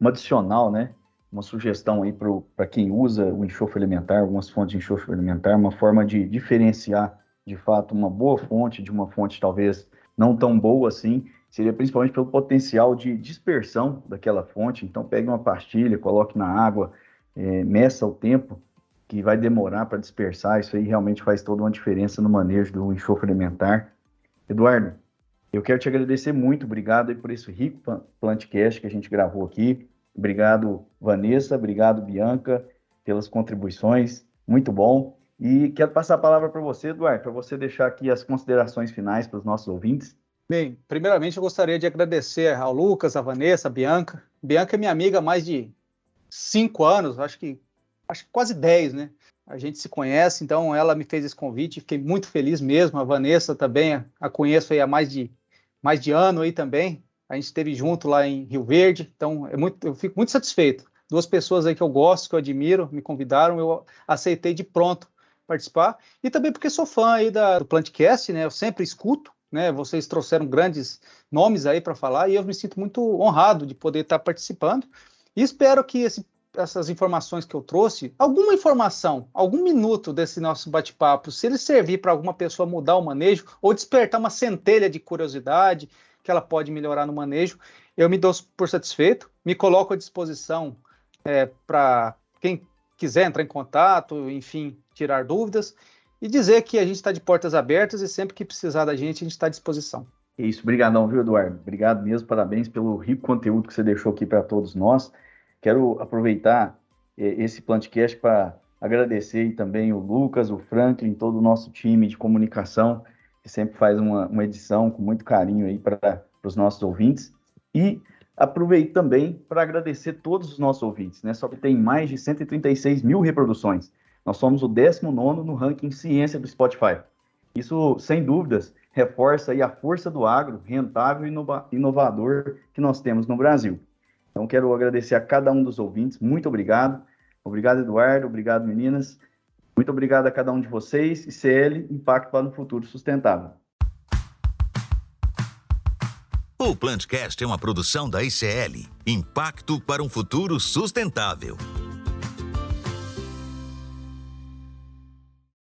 adicional, né? Uma sugestão aí para quem usa o enxofre elementar, algumas fontes de enxofre elementar, uma forma de diferenciar, de fato, uma boa fonte de uma fonte talvez não tão boa assim, seria principalmente pelo potencial de dispersão daquela fonte. Então, pegue uma pastilha, coloque na água, meça o tempo que vai demorar para dispersar. Isso aí realmente faz toda uma diferença no manejo do enxofre elementar. Eduardo, eu quero te agradecer muito, obrigado aí por esse rico Plantcast que a gente gravou aqui. Obrigado, Vanessa, obrigado, Bianca, pelas contribuições, muito bom. E quero passar a palavra para você, Eduardo, para você deixar aqui as considerações finais para os nossos ouvintes. Bem, primeiramente eu gostaria de agradecer ao Lucas, a Vanessa, a Bianca. Bianca é minha amiga há mais de 5 anos, acho que quase 10, né? A gente se conhece, então ela me fez esse convite, fiquei muito feliz mesmo. A Vanessa também, a conheço aí há mais de ano aí também. A gente esteve junto lá em Rio Verde, então eu fico muito satisfeito. 2 pessoas aí que eu gosto, que eu admiro, me convidaram, eu aceitei de pronto participar. E também porque sou fã aí do Plantcast, né? Eu sempre escuto, né? Vocês trouxeram grandes nomes aí para falar e eu me sinto muito honrado de poder estar participando. E espero que essas informações que eu trouxe, alguma informação, algum minuto desse nosso bate-papo, se ele servir para alguma pessoa mudar o manejo ou despertar uma centelha de curiosidade que ela pode melhorar no manejo, eu me dou por satisfeito, me coloco à disposição para quem quiser entrar em contato, enfim, tirar dúvidas e dizer que a gente está de portas abertas e sempre que precisar da gente, a gente está à disposição. É isso, brigadão, viu, Eduardo? Obrigado mesmo, parabéns pelo rico conteúdo que você deixou aqui para todos nós. Quero aproveitar esse Plantcast para agradecer também o Lucas, o Franklin, todo o nosso time de comunicação, que sempre faz uma edição com muito carinho aí para os nossos ouvintes. E aproveito também para agradecer todos os nossos ouvintes, né? Só que tem mais de 136 mil reproduções. Nós somos o 19º no ranking Ciência do Spotify. Isso, sem dúvidas, reforça aí a força do agro rentável e inovador que nós temos no Brasil. Então, quero agradecer a cada um dos ouvintes. Muito obrigado. Obrigado, Eduardo. Obrigado, meninas. Muito obrigado a cada um de vocês. ICL, Impacto para um Futuro Sustentável. O Plantcast é uma produção da ICL, Impacto para um Futuro Sustentável.